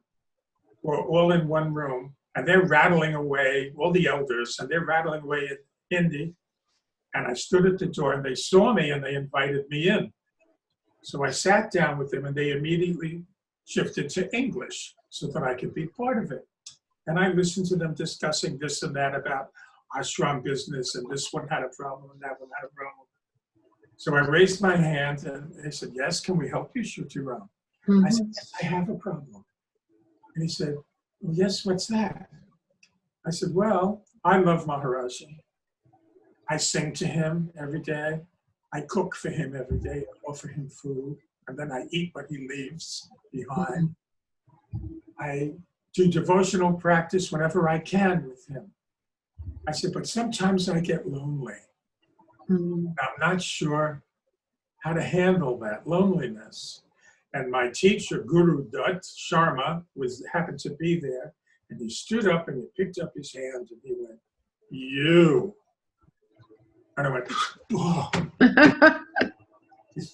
were all in one room, and they're rattling away, all the elders, and they're rattling away in Hindi. And I stood at the door, and they saw me, and they invited me in. So I sat down with them, and they immediately shifted to English so that I could be part of it. And I listened to them discussing this and that about ashram business, and this one had a problem, and that one had a problem. So I raised my hand, and they said, yes, can we help you, Shruti Ram? I said, yes, I have a problem. And he said, well, yes, what's that? I said, well, I love Maharaji. I sing to him every day. I cook for him every day. I offer him food, and then I eat what he leaves behind. I do devotional practice whenever I can with him. I said, but sometimes I get lonely. I'm not sure how to handle that loneliness. And my teacher, Guru Dutt Sharma, happened to be there, and he stood up and he picked up his hand and he went, you. And I went, oh.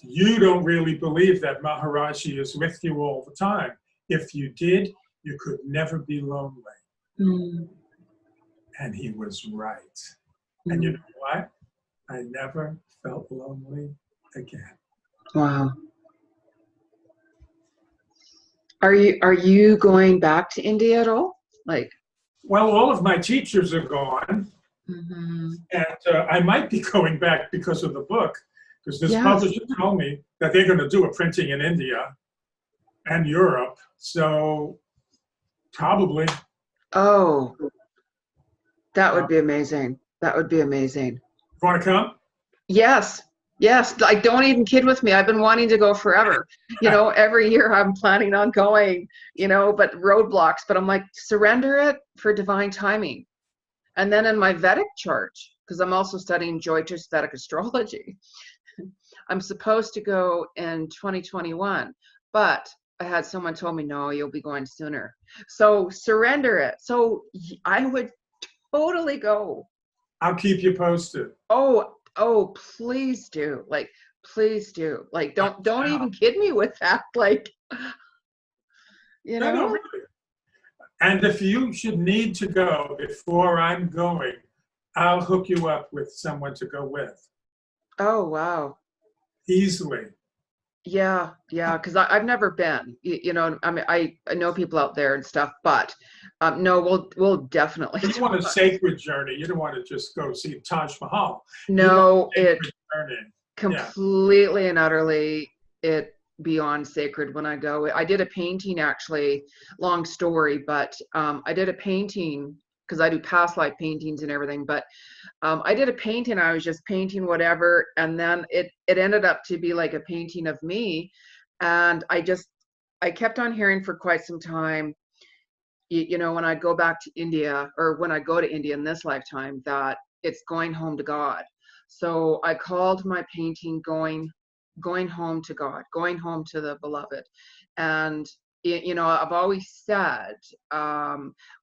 You don't really believe that Maharaji is with you all the time. If you did, you could never be lonely. And he was right. And you know what? I never felt lonely again. Wow. Are you going back to India at all? Well, all of my teachers are gone. Mm-hmm. And I might be going back because of the book, because this Yes. publisher told me that they're going to do a printing in India and Europe. So probably. Oh, that would be amazing. That would be amazing. Want to come? Yes. Yes. Like, don't even kid with me. I've been wanting to go forever. You know, every year I'm planning on going, you know, but roadblocks. But I'm like, surrender it for divine timing. And then in my Vedic chart, because I'm also studying Jyotish Vedic astrology, I'm supposed to go in 2021, but I had someone told me, no, you'll be going sooner. So surrender it. So I would totally go. I'll keep you posted. Oh, please do. Like, please do. Like, don't even kid me with that. Like, you know? No, really. And if you should need to go before I'm going, I'll hook you up with someone to go with. Oh, wow. Easily. Yeah, because I've never been. You know, I mean, I know people out there and stuff, but no, we'll definitely. You want a sacred journey. You don't want to just go see Taj Mahal. No, it journey. completely and utterly it beyond sacred when I go. I did a painting actually, long story, but I did a painting because I do past life paintings and everything, but I did a painting. I was just painting whatever, and then it ended up to be like a painting of me, and I kept on hearing for quite some time, you know, when I go back to India, or when I go to India in this lifetime, that it's going home to God. So I called my painting going home to God, going home to the beloved. And you know, I've always said,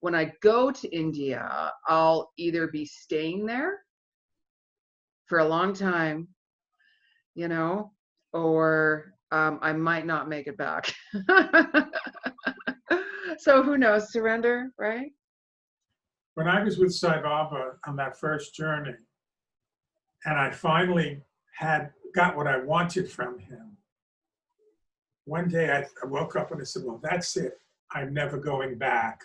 when I go to India, I'll either be staying there for a long time, you know, or I might not make it back. So who knows? Surrender, right? When I was with Sai Baba on that first journey, and I finally got what I wanted from him, one day I woke up and I said, well, that's it. I'm never going back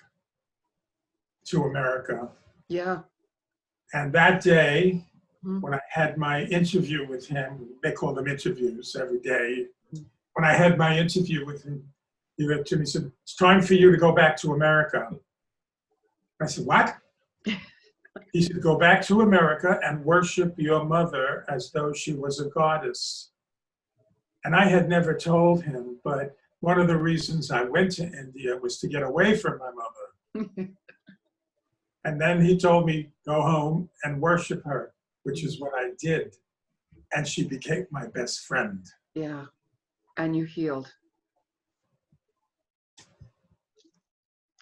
to America. Yeah. And that day, when I had my interview with him, they call them interviews every day. When I had my interview with him, he went to me and said, it's time for you to go back to America. I said, what? He said, go back to America and worship your mother as though she was a goddess. And I had never told him, but one of the reasons I went to India was to get away from my mother. And then he told me, go home and worship her, which is what I did. And she became my best friend. Yeah. And you healed.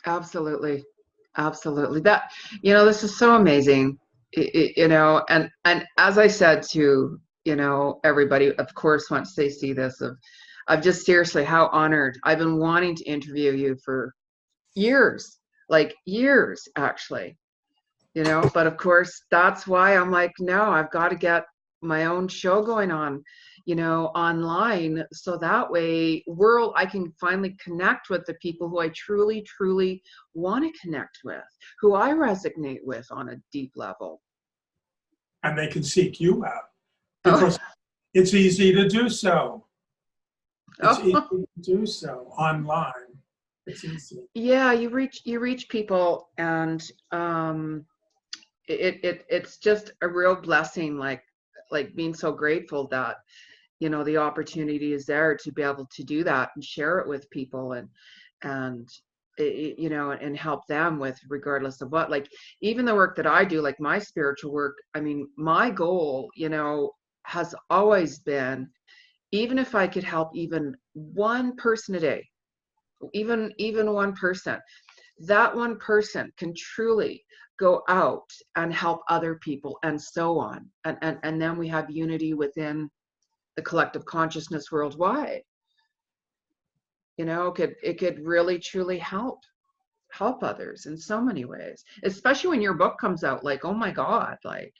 Absolutely. Absolutely. That, you know, this is so amazing, you know, and as I said to, you know, everybody, of course, once they see this, of just seriously how honored. I've been wanting to interview you for years, like years, actually, you know, but of course, that's why I'm like, no, I've got to get my own show going on, you know, online, so that way I can finally connect with the people who I truly want to connect with, who I resonate with on a deep level. And they can seek you out because it's easy to do so. It's easy to do so online. It's easy. Yeah, you reach people, and it's just a real blessing, like being so grateful that, you know, the opportunity is there to be able to do that and share it with people, and you know, and help them with, regardless of what, like even the work that I do, like my spiritual work. I mean, my goal, you know, has always been, even if I could help even one person a day, even one person, that one person can truly go out and help other people, and so on, and then we have unity within the collective consciousness worldwide. You know, it could really truly help others in so many ways, especially when your book comes out. Like, oh my God, like,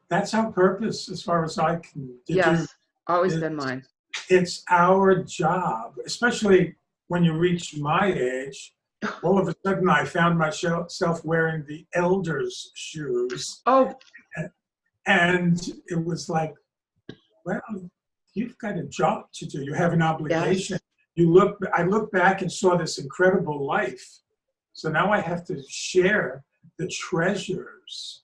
that's our purpose, as far as I can deduce. Yes, always been mine. It's our job, especially when you reach my age, all of a sudden I found myself wearing the elder's shoes. Oh, And it was like, well, you've got a job to do. You have an obligation. yes. I looked back and saw this incredible life. So now I have to share the treasures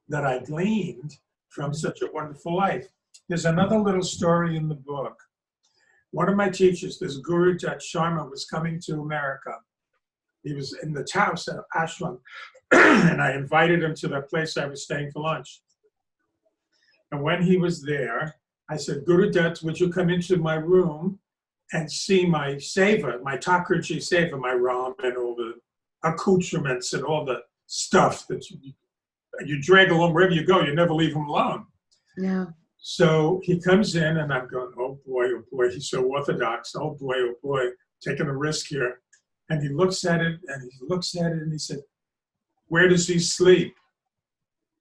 that I gleaned from such a wonderful life. There's another little story in the book. One of my teachers, this Guru Dutt Sharma, was coming to America. He was in the Taos ashram, and I invited him to the place I was staying for lunch. And when he was there, I said, Guru Dutt, would you come into my room and see my seva, my Thakurji seva, my ramen, all the accoutrements and all the stuff that you drag along wherever you go, you never leave them alone. Yeah. So he comes in and I'm going, oh boy, he's so orthodox. Oh boy, taking a risk here. And he looks at it and he said, where does he sleep?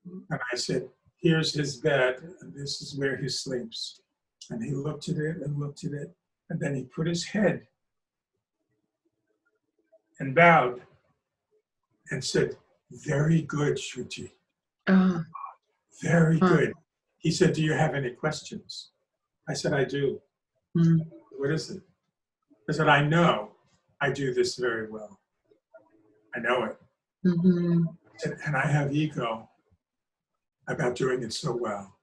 And I said, here's his bed and this is where he sleeps. And he looked at it and then he put his head and bowed and said, very good, Shruti. Very good. He said, do you have any questions? I said, I do. What is it? I said, I know I do this very well. I know it. And I have ego about doing it so well.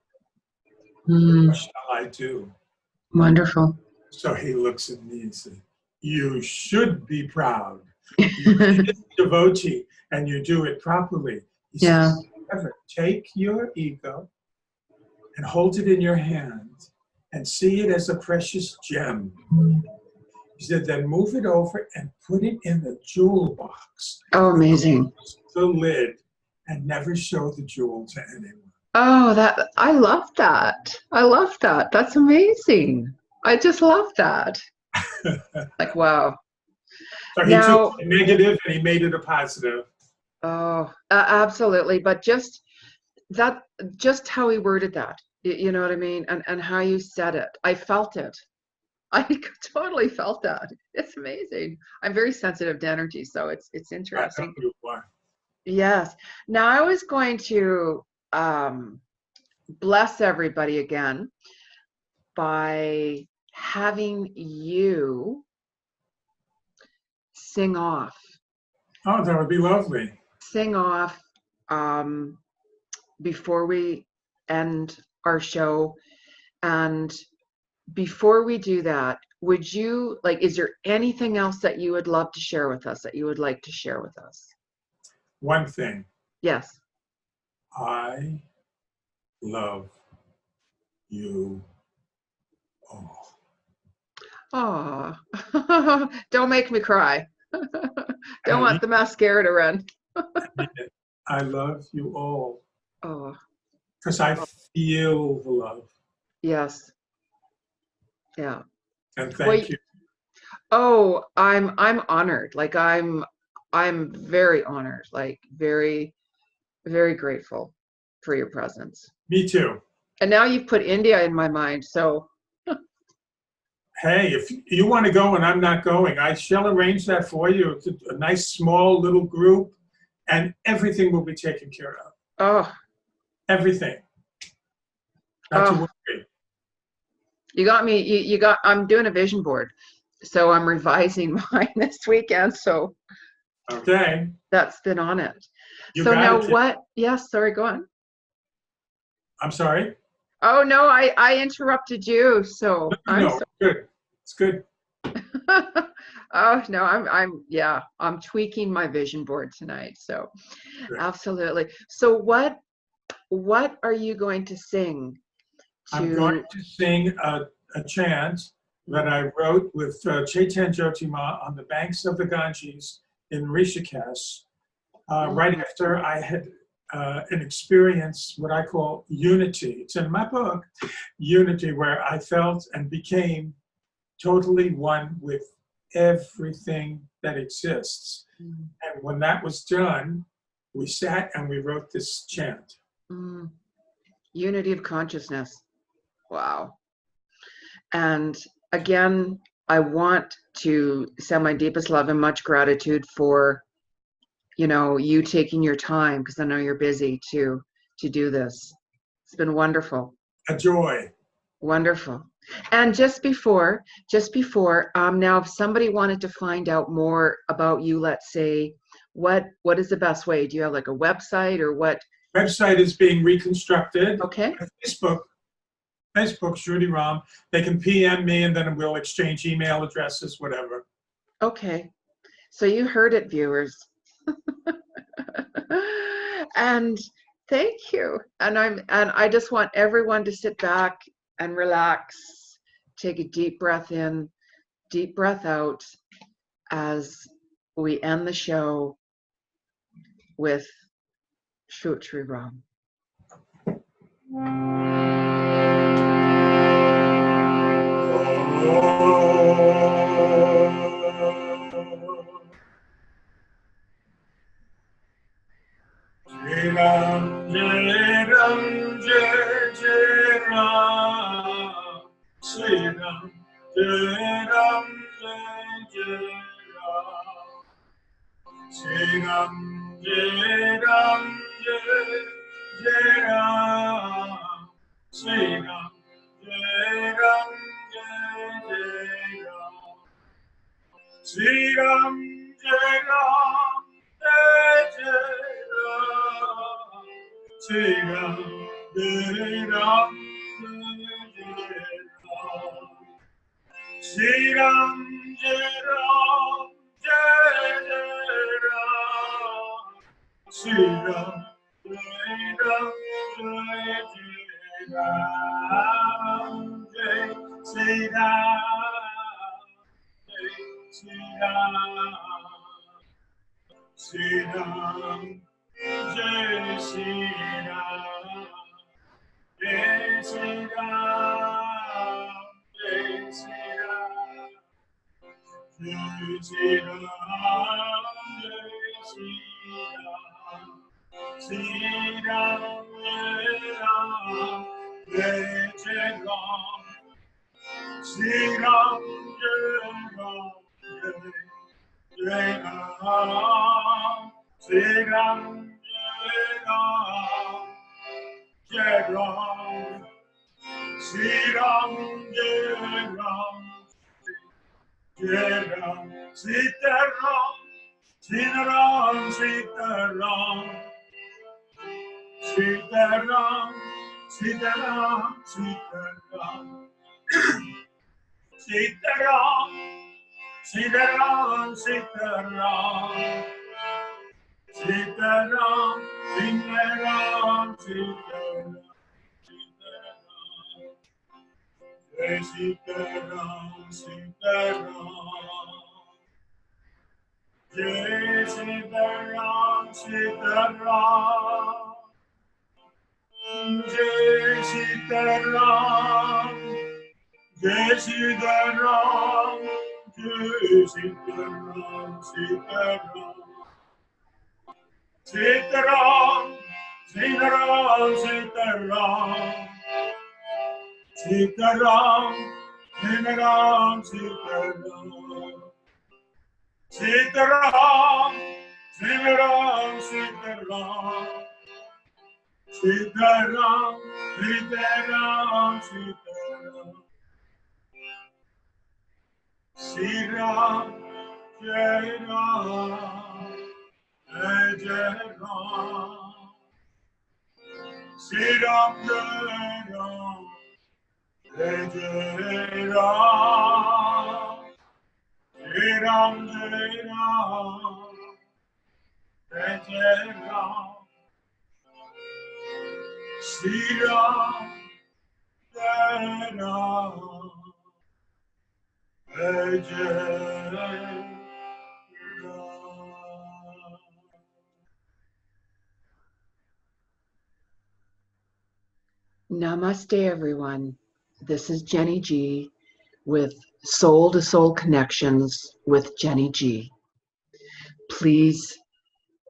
What shall I do? Wonderful. So he looks at me and says, you should be proud. You're a devotee and you do it properly. He says, take your ego and hold it in your hand and see it as a precious gem. He said, then move it over and put it in the jewel box. Oh, amazing. The lid and never show the jewel to anyone. Oh, I love that. I love that. That's amazing. I just love that. Like, wow. So he took a negative and he made it a positive. Oh, absolutely. But just how he worded that, you know what I mean? And how you said it. I felt it. I totally felt that. It's amazing. I'm very sensitive to energy, so it's interesting. Yes. Now I was going to bless everybody again by having you sing off. Oh, that would be lovely. Sing off before we end our show. And before we do that, would you, is there anything else that you would love to share with us, that you would like to share with us? One thing. Yes. I love you all. Oh, don't make me cry. Don't want the mascara to run. I love you all. Oh. Because I feel the love. Yes. Yeah. And thank you. Oh, I'm honored. I'm very honored. Very, very grateful for your presence. Me too. And now you've put India in my mind, so. Hey, if you want to go and I'm not going, I shall arrange that for you. It's a nice small little group and everything will be taken care of. Oh. Everything. Not to worry. You got me. I'm doing a vision board, so I'm revising mine this weekend. So. Okay. That's been on it. So now what? Yes. Sorry. Go on. I'm sorry. Oh no, I interrupted you. So no, good. It's good. Oh no, I'm tweaking my vision board tonight. So good. Absolutely. So what are you going to sing? I'm going to sing a chant that I wrote with Chaitanya Jyoti Ma on the banks of the Ganges in Rishikesh, right after I had an experience, what I call unity. It's in my book, unity, where I felt and became totally one with everything that exists. And when that was done, we sat and we wrote this chant. Unity of consciousness. Wow. And again, I want to send my deepest love and much gratitude for, you taking your time, because I know you're busy, to do this. It's been wonderful. A joy. Wonderful. And just before, now, if somebody wanted to find out more about you, let's say, what is the best way? Do you have like a website or what? Website is being reconstructed. Okay. Facebook, Shruti Ram. They can PM me and then we'll exchange email addresses, whatever. Okay. So you heard it, viewers. And thank you. And I just want everyone to sit back and relax. Take a deep breath in, deep breath out as we end the show with Shruti Ram. Jai Ram, Jai Ram, Jai Jai Ram. Jai Ram, Jai Ram, Jai Jai Ram. Jai Ram, Jai Ram, Jai Jai Ram. Jai Ram, Jai Ram, Jai Jai Ram. Jai Ram, Jai Ram, Jai Jai Ram. Jai Ram, Jai Ram, Jai Jai Ram. Jai Ram, Jai Ram, Jai Jai Ram. Jai Ram, Jai Ram, Jai Jai Ram. Jai Shri Ram, Jai Shri Ram, Shri Ram, Jai Shri Ram, Jai Shri Ram, Jai Shri Ram, Jai Shri Ram, Jai Shri Ram, Shri Ram, Jai Jai Ram, Shri Ram, Jai Ram, Jai Ram, Shri Ram, Jai Ram, Shri Ram, Jai Ram, Jai Ram, Sita Ram, Sita Ram, Sita Ram, Sita Ram, Sita Ram, Sita Ram, Sita Ram, Sita Ram, Sita Ram, Sita Ram, Sita Ram, Sita Ram, Jai Sita Ram, Sita Ram, Jai Sita Ram, Sita Ram, Jai Sita Ram, Jai Sita Ram, Jai Sita Ram, Sita Ram, Sita Ram, Sita Ram, Sita Ram, Sita Ram, Sita Ram, Sita Ram, Sita Ram, Sita Ram, Sita Ram, Sita Ram, Sita Ram, Sita Ram, Shri Ram, Jai Ram, Jai Jai Ram, Shri Ram, Jai Ram, Jai Jai Ram, Shri Ram, Jai Ram, Jai Jai Ram, Shri Ram, Jai Ram, Jai Jai Ram. Namaste, everyone. This is Jeni Ji with Soul to Soul Connections with Jeni Ji. Please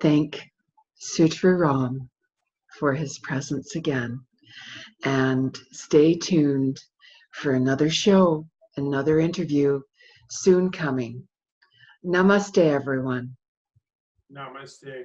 thank Sruti Ram for his presence again, and stay tuned for another show, another interview soon coming. Namaste, everyone. Namaste.